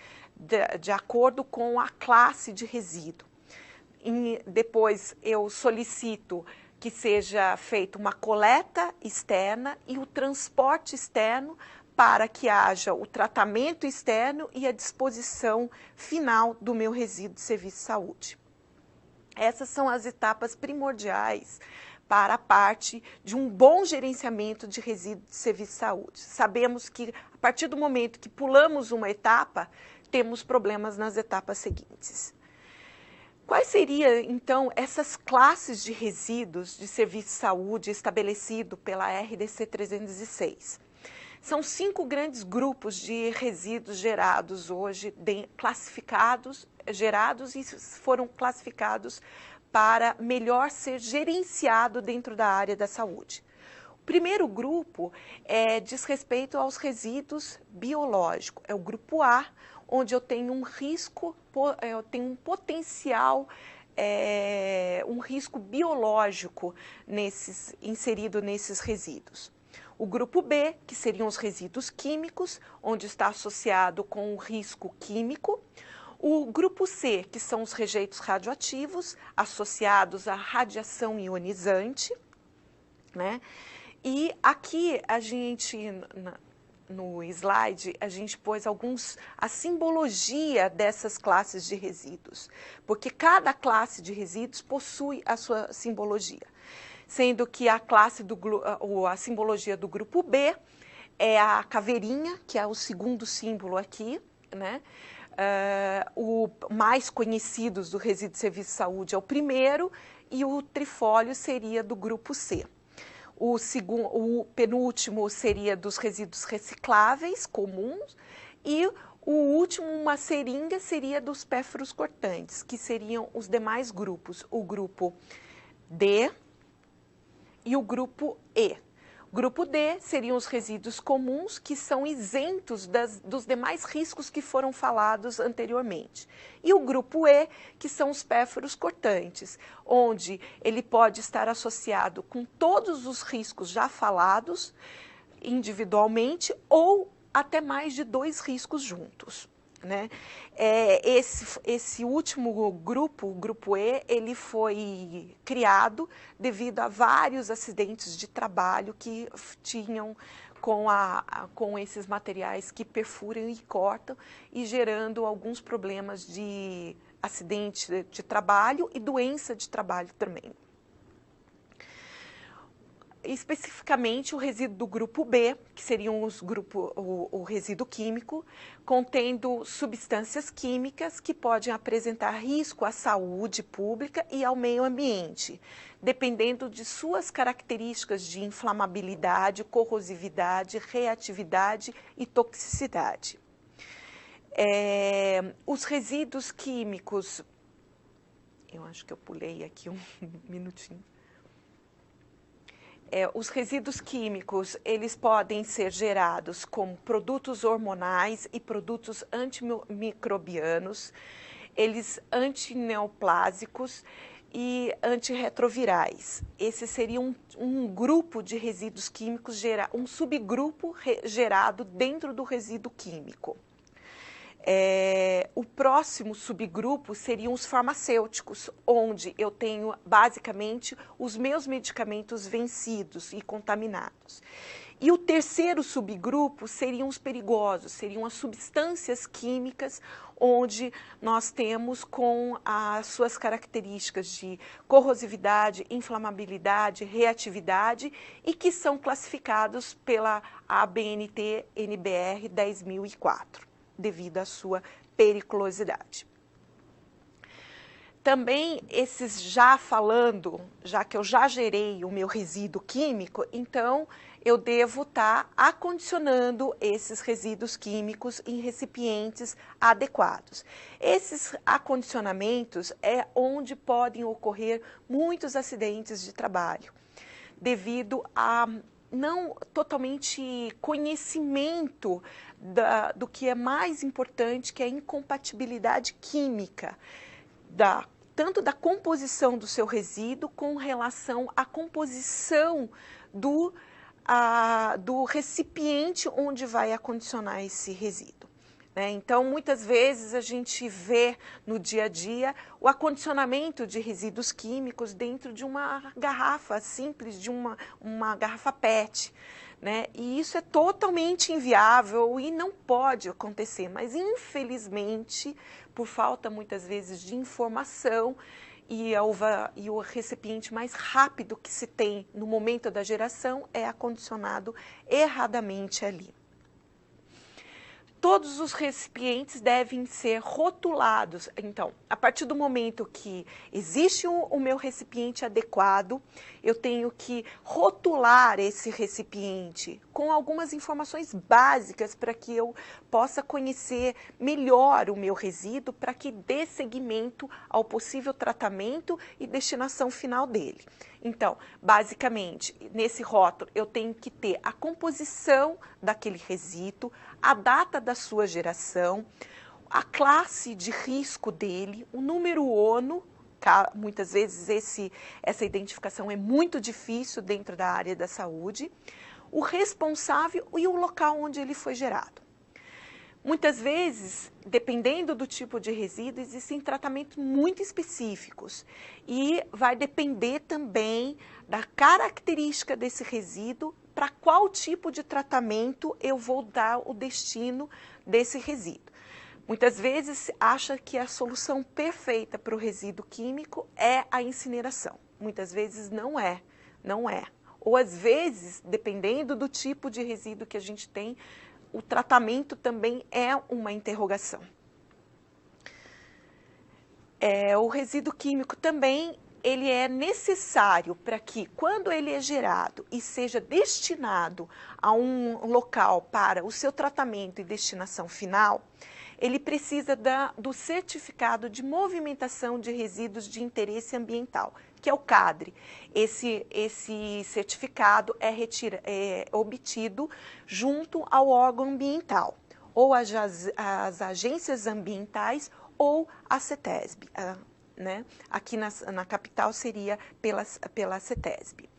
de acordo com a classe de resíduo. Depois, eu solicito que seja feita uma coleta externa e o transporte externo para que haja o tratamento externo e a disposição final do meu resíduo de serviço de saúde. Essas são as etapas primordiais para a parte de um bom gerenciamento de resíduos de serviço de saúde. Sabemos que a partir do momento que pulamos uma etapa, temos problemas nas etapas seguintes. Quais seriam, então, essas classes de resíduos de serviço de saúde estabelecido pela RDC 306? São 5 grandes grupos de resíduos gerados hoje, gerados e foram classificados para melhor ser gerenciado dentro da área da saúde. O primeiro grupo diz respeito aos resíduos biológicos, é o grupo A, onde eu tenho um risco, eu tenho um potencial, um risco biológico inserido nesses resíduos. O grupo B, que seriam os resíduos químicos, onde está associado com o risco químico. O grupo C, que são os rejeitos radioativos, associados à radiação ionizante, né? E aqui a gente, no slide, a gente pôs a simbologia dessas classes de resíduos, porque cada classe de resíduos possui a sua simbologia. Sendo que a simbologia do grupo B é a caveirinha, que é o segundo símbolo aqui, né? O mais conhecido do resíduo de serviço de saúde é o primeiro, e o trifólio seria do grupo C. O penúltimo seria dos resíduos recicláveis comuns, e o último, uma seringa, seria dos pérfuros cortantes, que seriam os demais grupos, o grupo D e o grupo E. O grupo D seriam os resíduos comuns, que são isentos dos demais riscos que foram falados anteriormente. E o grupo E, que são os pérfuros cortantes, onde ele pode estar associado com todos os riscos já falados individualmente ou até mais de 2 riscos juntos, né? Esse último grupo, o grupo E, ele foi criado devido a vários acidentes de trabalho que tinham com esses materiais que perfuram e cortam, e gerando alguns problemas de acidente de trabalho e doença de trabalho também. Especificamente o resíduo do grupo B, que seriam o resíduo químico, contendo substâncias químicas que podem apresentar risco à saúde pública e ao meio ambiente, dependendo de suas características de inflamabilidade, corrosividade, reatividade e toxicidade. Os resíduos químicos, eu acho que eu pulei aqui um minutinho. Os resíduos químicos, eles podem ser gerados como produtos hormonais e produtos antimicrobianos, eles antineoplásicos e antirretrovirais. Esse seria um grupo de resíduos químicos, um subgrupo gerado dentro do resíduo químico. O próximo subgrupo seriam os farmacêuticos, onde eu tenho basicamente os meus medicamentos vencidos e contaminados. E o terceiro subgrupo seriam os perigosos, seriam as substâncias químicas, onde nós temos com as suas características de corrosividade, inflamabilidade, reatividade, e que são classificados pela ABNT-NBR 10.004. Devido à sua periculosidade. Também já que eu já gerei o meu resíduo químico, então eu devo estar acondicionando esses resíduos químicos em recipientes adequados. Esses acondicionamentos é onde podem ocorrer muitos acidentes de trabalho, devido a não totalmente conhecimento do que é mais importante, que é a incompatibilidade química, tanto da composição do seu resíduo com relação à composição do recipiente onde vai acondicionar esse resíduo. Então, muitas vezes a gente vê no dia a dia o acondicionamento de resíduos químicos dentro de uma garrafa simples, de uma garrafa PET, né? E isso é totalmente inviável e não pode acontecer, mas infelizmente, por falta muitas vezes de informação, e o recipiente mais rápido que se tem no momento da geração é acondicionado erradamente ali. Todos os recipientes devem ser rotulados. Então, a partir do momento que existe o meu recipiente adequado, eu tenho que rotular esse recipiente com algumas informações básicas para que eu possa conhecer melhor o meu resíduo, para que dê seguimento ao possível tratamento e destinação final dele. Então, basicamente, nesse rótulo eu tenho que ter a composição daquele resíduo, a data da sua geração, a classe de risco dele, o número ONU. Muitas vezes essa identificação é muito difícil dentro da área da saúde, o responsável e o local onde ele foi gerado. Muitas vezes, dependendo do tipo de resíduo, existem tratamentos muito específicos e vai depender também da característica desse resíduo para qual tipo de tratamento eu vou dar o destino desse resíduo. Muitas vezes acha que a solução perfeita para o resíduo químico é a incineração. Muitas vezes não é. Ou às vezes, dependendo do tipo de resíduo que a gente tem, o tratamento também é uma interrogação. O resíduo químico também, ele é necessário para que, quando ele é gerado e seja destinado a um local para o seu tratamento e destinação final, ele precisa do certificado de movimentação de resíduos de interesse ambiental, que é o CADRE. Esse certificado é obtido junto ao órgão ambiental, ou as agências ambientais ou a CETESB, né? Aqui na capital seria pela CETESB.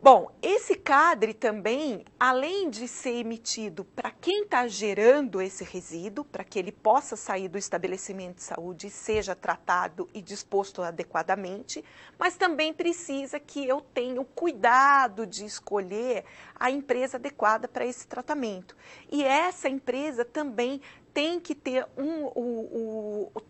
Bom, esse CADRE também, além de ser emitido para quem está gerando esse resíduo, para que ele possa sair do estabelecimento de saúde e seja tratado e disposto adequadamente, mas também precisa que eu tenha o cuidado de escolher a empresa adequada para esse tratamento. E essa empresa também tem que ter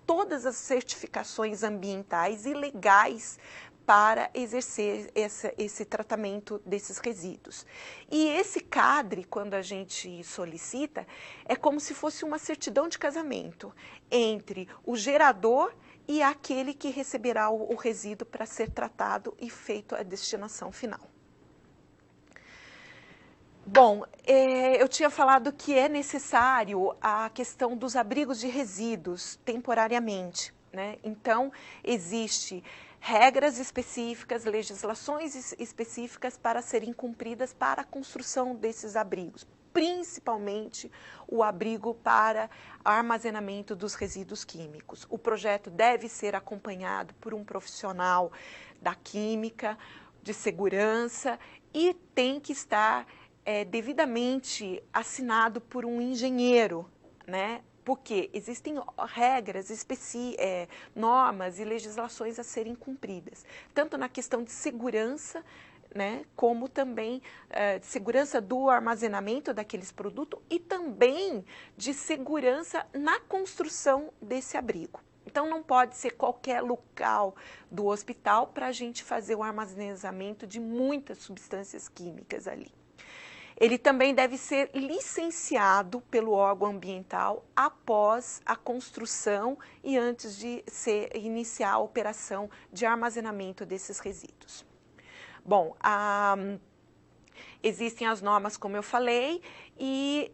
todas as certificações ambientais e legais para exercer esse tratamento desses resíduos. E esse CADRE, quando a gente solicita, é como se fosse uma certidão de casamento entre o gerador e aquele que receberá o resíduo para ser tratado e feito a destinação final. Bom, eu tinha falado que é necessário a questão dos abrigos de resíduos temporariamente, né? Então, existe regras específicas, legislações específicas para serem cumpridas para a construção desses abrigos, principalmente o abrigo para armazenamento dos resíduos químicos. O projeto deve ser acompanhado por um profissional da química, de segurança e tem que estar devidamente assinado por um engenheiro, né? Porque existem regras, normas e legislações a serem cumpridas, tanto na questão de segurança, né, como também de segurança do armazenamento daqueles produtos e também de segurança na construção desse abrigo. Então, não pode ser qualquer local do hospital para a gente fazer o armazenamento de muitas substâncias químicas ali. Ele também deve ser licenciado pelo órgão ambiental após a construção e antes de iniciar a operação de armazenamento desses resíduos. Bom, existem as normas, como eu falei, e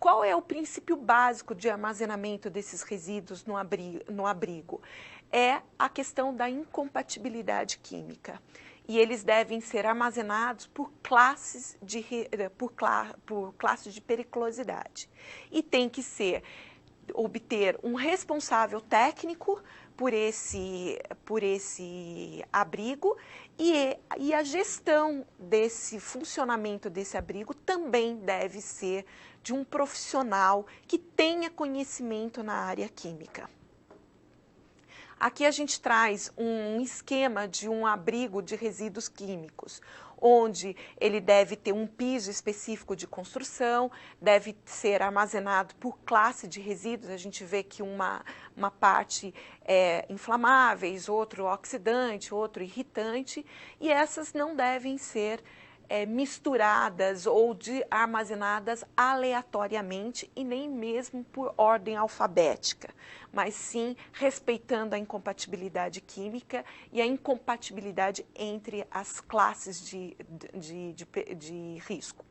qual é o princípio básico de armazenamento desses resíduos no abrigo? É a questão da incompatibilidade química. E eles devem ser armazenados por classes de periculosidade. E tem que obter um responsável técnico por esse abrigo e a gestão desse funcionamento desse abrigo também deve ser de um profissional que tenha conhecimento na área química. Aqui a gente traz um esquema de um abrigo de resíduos químicos, onde ele deve ter um piso específico de construção, deve ser armazenado por classe de resíduos. A gente vê que uma parte é inflamáveis, outro oxidante, outro irritante, e essas não devem ser misturadas ou armazenadas aleatoriamente e nem mesmo por ordem alfabética, mas sim respeitando a incompatibilidade química e a incompatibilidade entre as classes de risco.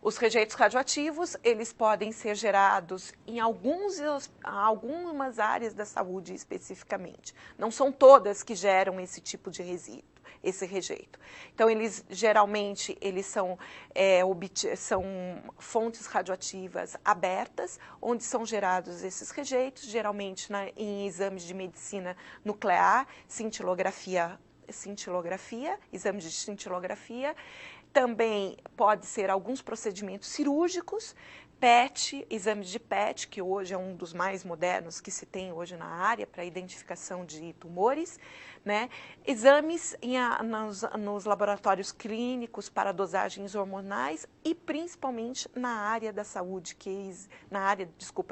Os rejeitos radioativos, eles podem ser gerados em algumas áreas da saúde especificamente. Não são todas que geram esse tipo de resíduo, esse rejeito. Então, eles geralmente são fontes radioativas abertas, onde são gerados esses rejeitos, geralmente em exames de medicina nuclear, cintilografia, exames de cintilografia. Também pode ser alguns procedimentos cirúrgicos, PET, exames de PET, que hoje é um dos mais modernos que se tem hoje na área para identificação de tumores, né? Exames nos laboratórios clínicos para dosagens hormonais e principalmente na área da saúde,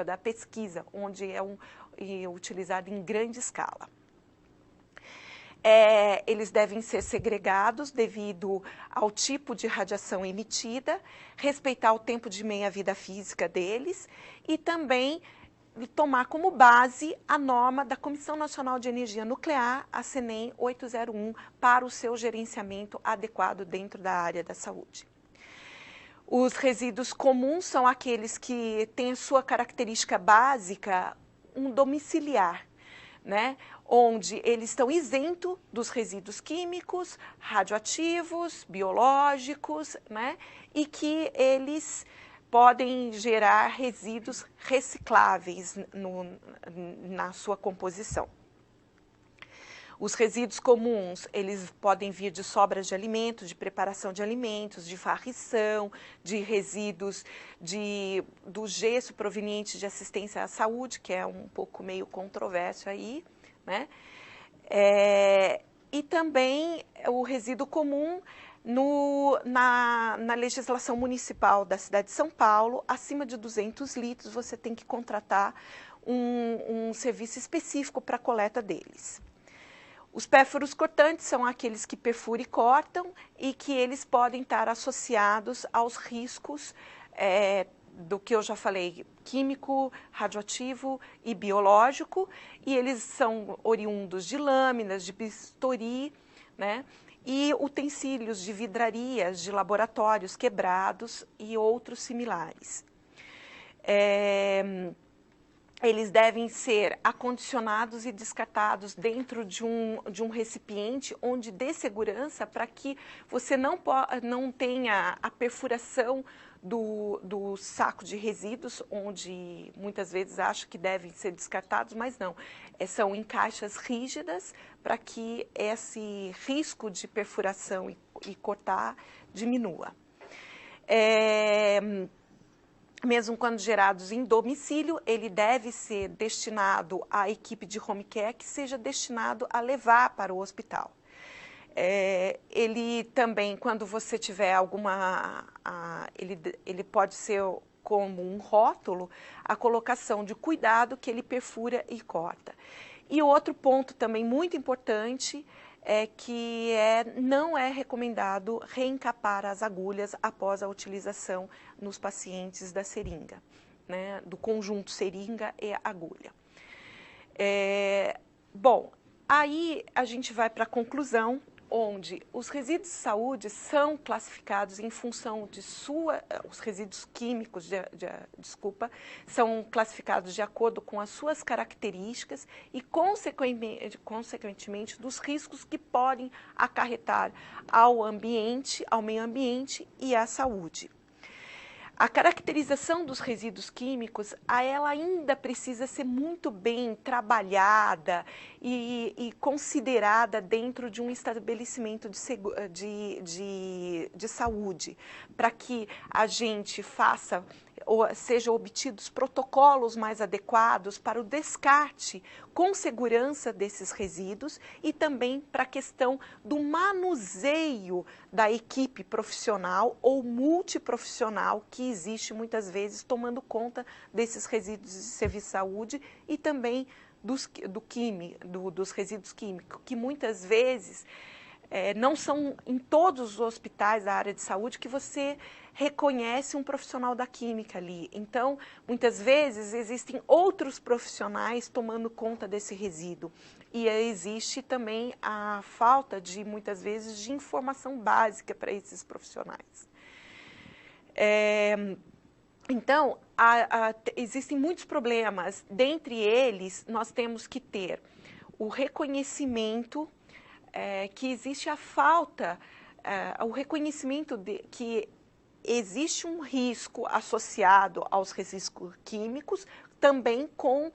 da pesquisa, onde é utilizado em grande escala. Eles devem ser segregados devido ao tipo de radiação emitida, respeitar o tempo de meia-vida física deles e também tomar como base a norma da Comissão Nacional de Energia Nuclear, a CENEM 801, para o seu gerenciamento adequado dentro da área da saúde. Os resíduos comuns são aqueles que têm a sua característica básica, um domiciliar, né? Onde eles estão isentos dos resíduos químicos, radioativos, biológicos, né? E que eles podem gerar resíduos recicláveis na sua composição. Os resíduos comuns, eles podem vir de sobras de alimentos, de preparação de alimentos, de varrição, de resíduos do gesso proveniente de assistência à saúde, que é um pouco meio controverso aí, né? E também o resíduo comum na legislação municipal da cidade de São Paulo, acima de 200 litros, você tem que contratar um serviço específico para a coleta deles. Os pérfuros cortantes são aqueles que perfuram e cortam e que eles podem estar associados aos riscos do que eu já falei, químico, radioativo e biológico, e eles são oriundos de lâminas, de bisturi, né? E utensílios de vidrarias, de laboratórios quebrados e outros similares. Eles devem ser acondicionados e descartados dentro de um recipiente onde dê segurança para que você não tenha a perfuração do saco de resíduos, onde muitas vezes acha que devem ser descartados, mas não. São em caixas rígidas para que esse risco de perfuração e cortar diminua. Mesmo quando gerados em domicílio, ele deve ser destinado à equipe de home care que seja destinado a levar para o hospital. Ele também, quando você tiver ele pode ser como um rótulo, a colocação de cuidado que ele perfura e corta. E outro ponto também muito importante é que não é recomendado reencapar as agulhas após a utilização nos pacientes da seringa, né, do conjunto seringa e agulha. Bom, aí a gente vai para a conclusão, onde os resíduos de saúde são classificados em função de os resíduos químicos, são classificados de acordo com as suas características e, consequentemente, dos riscos que podem acarretar ao meio ambiente e à saúde. A caracterização dos resíduos químicos, ela ainda precisa ser muito bem trabalhada e considerada dentro de um estabelecimento de saúde, para que a gente sejam obtidos protocolos mais adequados para o descarte com segurança desses resíduos e também para a questão do manuseio da equipe profissional ou multiprofissional que existe muitas vezes tomando conta desses resíduos de serviço de saúde e também dos resíduos químicos, que muitas vezes não são em todos os hospitais da área de saúde que você reconhece um profissional da química ali. Então, muitas vezes, existem outros profissionais tomando conta desse resíduo. E existe também a falta de, muitas vezes, de informação básica para esses profissionais. Então, existem muitos problemas. Dentre eles, nós temos que ter o reconhecimento, que existe a falta, o reconhecimento de que existe um risco associado aos resíduos químicos, também com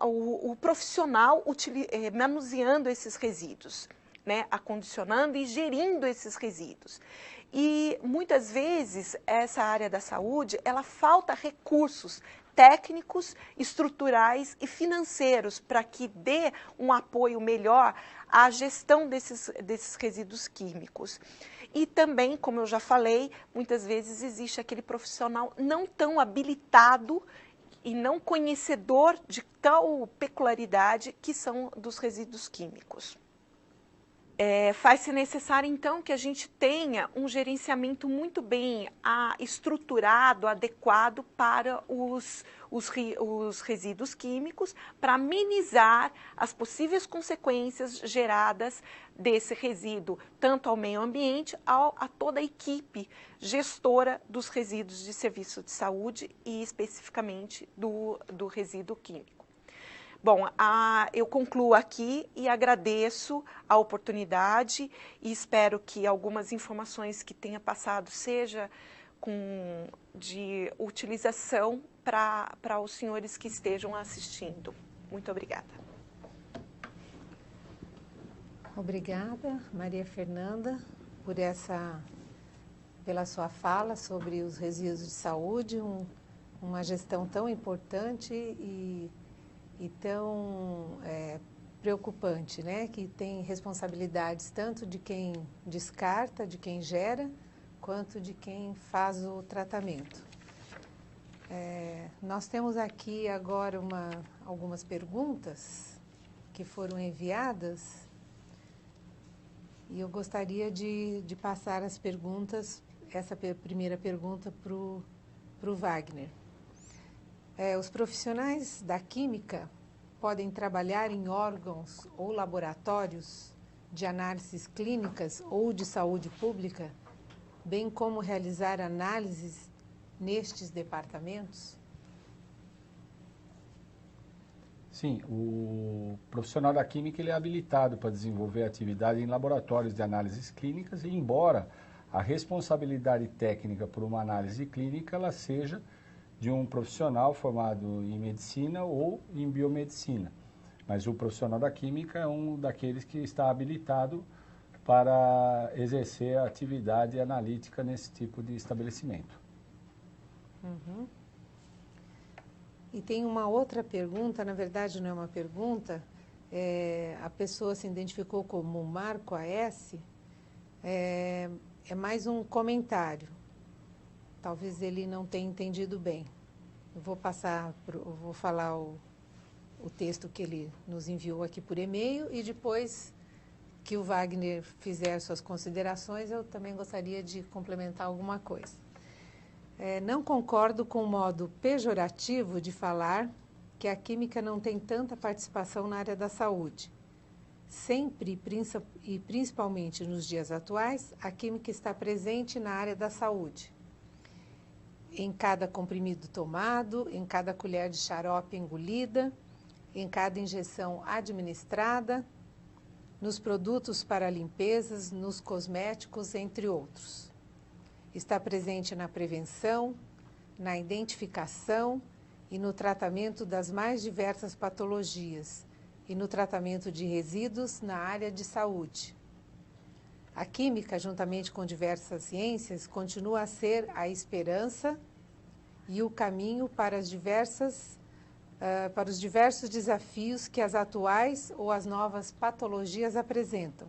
o profissional manuseando esses resíduos, né, acondicionando e gerindo esses resíduos. E muitas vezes essa área da saúde, ela falta recursos técnicos, estruturais e financeiros para que dê um apoio melhor à gestão desses resíduos químicos. E também, como eu já falei, muitas vezes existe aquele profissional não tão habilitado e não conhecedor de tal peculiaridade que são dos resíduos químicos. Faz-se necessário, então, que a gente tenha um gerenciamento muito bem estruturado, adequado para os resíduos químicos, para amenizar as possíveis consequências geradas desse resíduo, tanto ao meio ambiente, a toda a equipe gestora dos resíduos de serviço de saúde e, especificamente, do resíduo químico. Bom, eu concluo aqui e agradeço a oportunidade e espero que algumas informações que tenha passado seja de utilização para os senhores que estejam assistindo. Muito obrigada. Obrigada, Maria Fernanda, pela sua fala sobre os resíduos de saúde, uma gestão tão importante e tão preocupante, né? Que tem responsabilidades tanto de quem descarta, de quem gera, quanto de quem faz o tratamento. Nós temos aqui agora algumas perguntas que foram enviadas e eu gostaria de passar as perguntas, essa primeira pergunta para o Wagner. Os profissionais da química podem trabalhar em órgãos ou laboratórios de análises clínicas ou de saúde pública, bem como realizar análises nestes departamentos? Sim, o profissional da química ele é habilitado para desenvolver atividade em laboratórios de análises clínicas e, embora a responsabilidade técnica por uma análise clínica ela seja de um profissional formado em medicina ou em biomedicina. Mas o profissional da química é um daqueles que está habilitado para exercer a atividade analítica nesse tipo de estabelecimento. Uhum. E tem uma outra pergunta, na verdade não é uma pergunta, a pessoa se identificou como Marco AS, é mais um comentário. Talvez ele não tenha entendido bem. Eu vou falar o texto que ele nos enviou aqui por e-mail e depois que o Wagner fizer suas considerações, eu também gostaria de complementar alguma coisa. Não concordo com o modo pejorativo de falar que a química não tem tanta participação na área da saúde. Sempre e principalmente nos dias atuais, a química está presente na área da saúde. Em cada comprimido tomado, em cada colher de xarope engolida, em cada injeção administrada, nos produtos para limpezas, nos cosméticos, entre outros. Está presente na prevenção, na identificação e no tratamento das mais diversas patologias e no tratamento de resíduos na área de saúde. A química, juntamente com diversas ciências, continua a ser a esperança e o caminho para os diversos desafios que as atuais ou as novas patologias apresentam.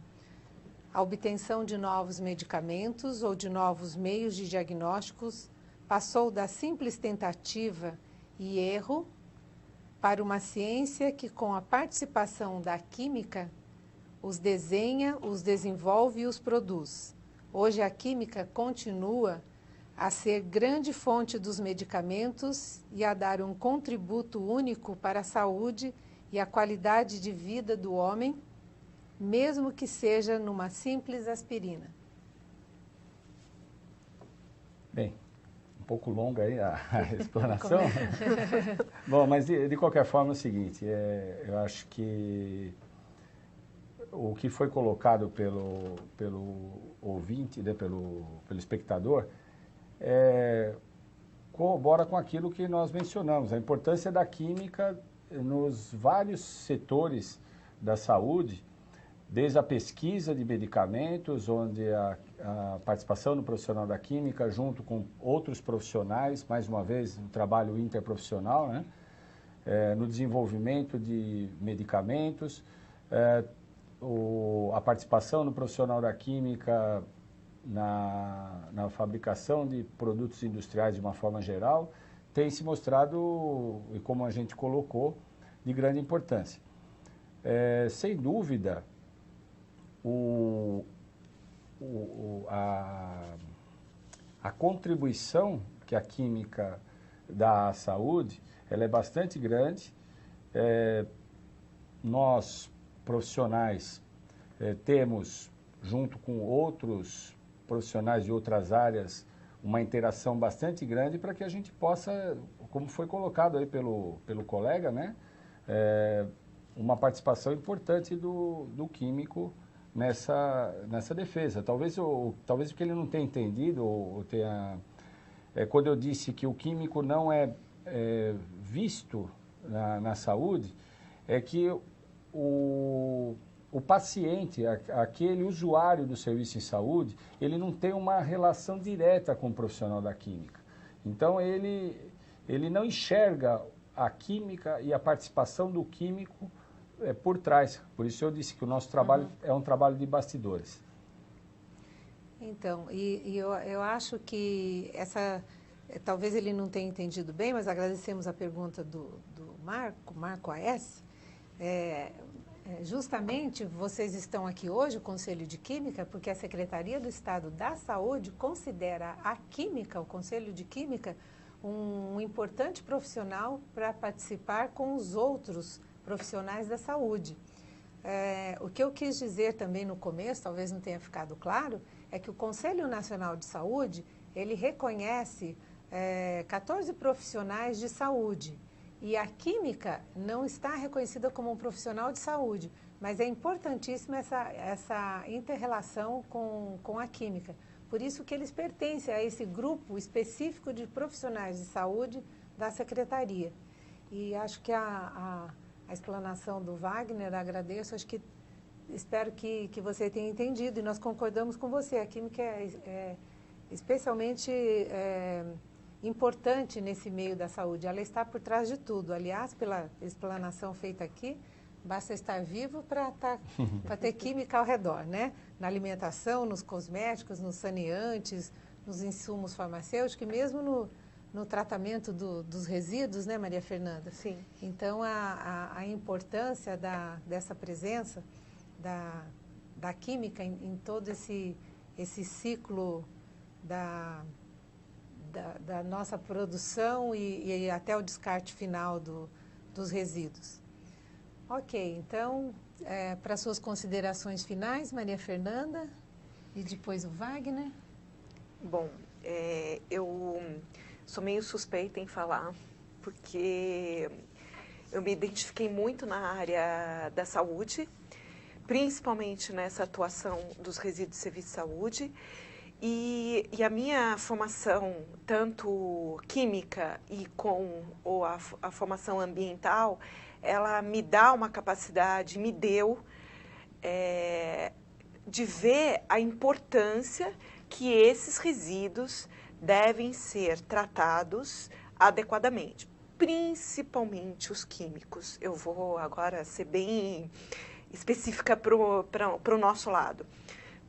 A obtenção de novos medicamentos ou de novos meios de diagnósticos passou da simples tentativa e erro para uma ciência que, com a participação da química, os desenha, os desenvolve e os produz. Hoje a química continua a ser grande fonte dos medicamentos e a dar um contributo único para a saúde e a qualidade de vida do homem, mesmo que seja numa simples aspirina. Bem, um pouco longa aí a explanação. Bom, mas de qualquer forma é o seguinte, eu acho que o que foi colocado pelo ouvinte, né, pelo espectador, corrobora com aquilo que nós mencionamos, a importância da química nos vários setores da saúde, desde a pesquisa de medicamentos, onde a participação do profissional da química, junto com outros profissionais, mais uma vez, um trabalho interprofissional, né? No desenvolvimento de medicamentos, a participação do profissional da química na fabricação de produtos industriais de uma forma geral, tem se mostrado, e como a gente colocou, de grande importância. Sem dúvida, a contribuição que a química dá à saúde, ela é bastante grande. Nós, profissionais, temos, junto com outros profissionais de outras áreas, uma interação bastante grande para que a gente possa, como foi colocado aí pelo colega, né, uma participação importante do químico nessa defesa. Talvez o que ele não tenha entendido, ou tenha, quando eu disse que o químico não é visto na saúde, é que o paciente, aquele usuário do serviço em saúde, ele não tem uma relação direta com o profissional da química. Então, ele não enxerga a química e a participação do químico por trás. Por isso eu disse que o nosso trabalho é um trabalho de bastidores. Então, eu acho que talvez ele não tenha entendido bem, mas agradecemos a pergunta do Marco AS. Justamente vocês estão aqui hoje, o Conselho de Química, porque a Secretaria do Estado da Saúde considera a química, o Conselho de Química, um importante profissional para participar com os outros profissionais da saúde. O que eu quis dizer também no começo, talvez não tenha ficado claro, é que o Conselho Nacional de Saúde, ele reconhece 14 profissionais de saúde. E a química não está reconhecida como um profissional de saúde, mas é importantíssima essa inter-relação com a química. Por isso que eles pertencem a esse grupo específico de profissionais de saúde da Secretaria. E acho que a explanação do Wagner, agradeço, espero que você tenha entendido, e nós concordamos com você. A química é especialmente importante nesse meio da saúde, ela está por trás de tudo. Aliás, pela explanação feita aqui, basta estar vivo para ter química ao redor, né? Na alimentação, nos cosméticos, nos saneantes, nos insumos farmacêuticos, e mesmo no tratamento dos resíduos, né, Maria Fernanda? Sim. Então, a importância dessa presença da química em todo esse ciclo da nossa produção e até o descarte final dos resíduos. Ok, então, para suas considerações finais, Maria Fernanda, e depois o Wagner. Bom, eu sou meio suspeita em falar, porque eu me identifiquei muito na área da saúde, principalmente nessa atuação dos resíduos de serviço de saúde. E a minha formação, tanto química ou a formação ambiental, ela me dá uma capacidade, me deu, de ver a importância que esses resíduos devem ser tratados adequadamente, principalmente os químicos. Eu vou agora ser bem específica para o nosso lado.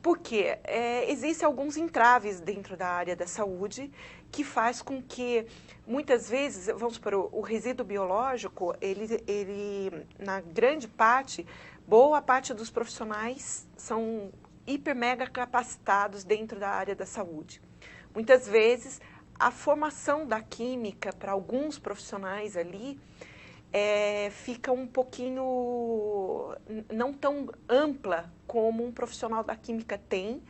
Porque existem alguns entraves dentro da área da saúde que faz com que, muitas vezes, vamos supor, o resíduo biológico, ele na grande parte, boa parte dos profissionais são hiper mega capacitados dentro da área da saúde. Muitas vezes, a formação da química para alguns profissionais ali fica um pouquinho não tão ampla como um profissional da química tem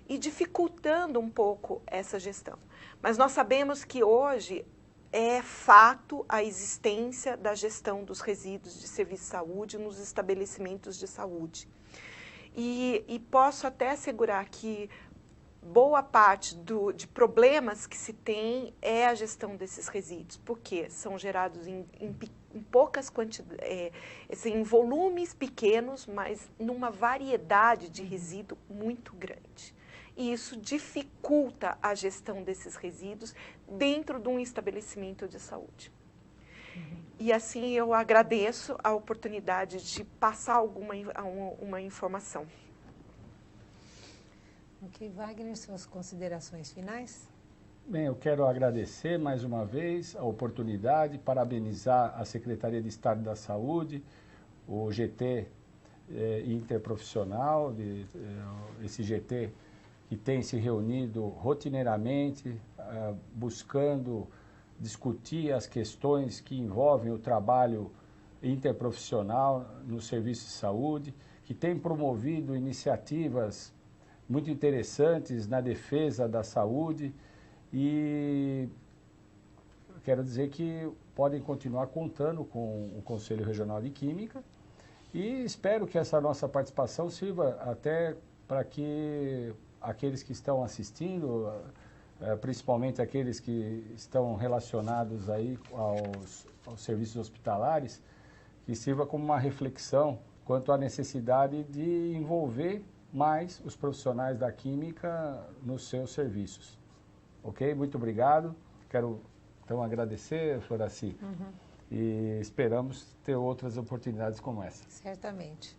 e dificultando um pouco essa gestão. Mas nós sabemos que hoje é fato a existência da gestão dos resíduos de serviço de saúde nos estabelecimentos de saúde. E posso até assegurar que boa parte de problemas que se tem é a gestão desses resíduos, porque são gerados em poucas quantidades, em volumes pequenos, mas numa variedade de resíduo muito grande. E isso dificulta a gestão desses resíduos dentro de um estabelecimento de saúde. E assim eu agradeço a oportunidade de passar uma informação. Ok, Wagner, suas considerações finais? Bem, eu quero agradecer mais uma vez a oportunidade, parabenizar a Secretaria de Estado da Saúde, o GT interprofissional, esse GT que tem se reunido rotineiramente, buscando discutir as questões que envolvem o trabalho interprofissional no serviço de saúde, que tem promovido iniciativas muito interessantes na defesa da saúde e quero dizer que podem continuar contando com o Conselho Regional de Química e espero que essa nossa participação sirva até para que aqueles que estão assistindo, principalmente aqueles que estão relacionados aí aos serviços hospitalares, que sirva como uma reflexão quanto à necessidade de envolver mais os profissionais da química nos seus serviços. Ok? Muito obrigado. Quero então agradecer, Floracy, e esperamos ter outras oportunidades como essa. Certamente.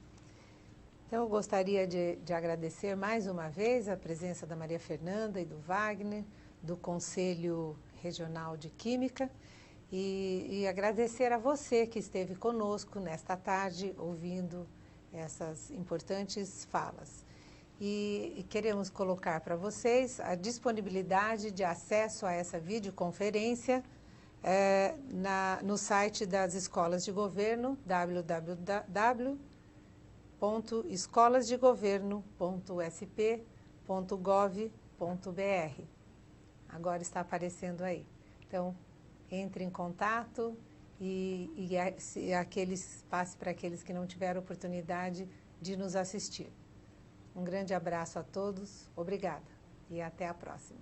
Então, eu gostaria de agradecer mais uma vez a presença da Maria Fernanda e do Wagner, do Conselho Regional de Química, e agradecer a você que esteve conosco nesta tarde, ouvindo essas importantes falas. E queremos colocar para vocês a disponibilidade de acesso a essa videoconferência no site das Escolas de Governo, www.escolasdegoverno.sp.gov.br. Agora está aparecendo aí. Então, entre em contato e passe para aqueles que não tiveram oportunidade de nos assistir. Um grande abraço a todos, obrigada e até a próxima.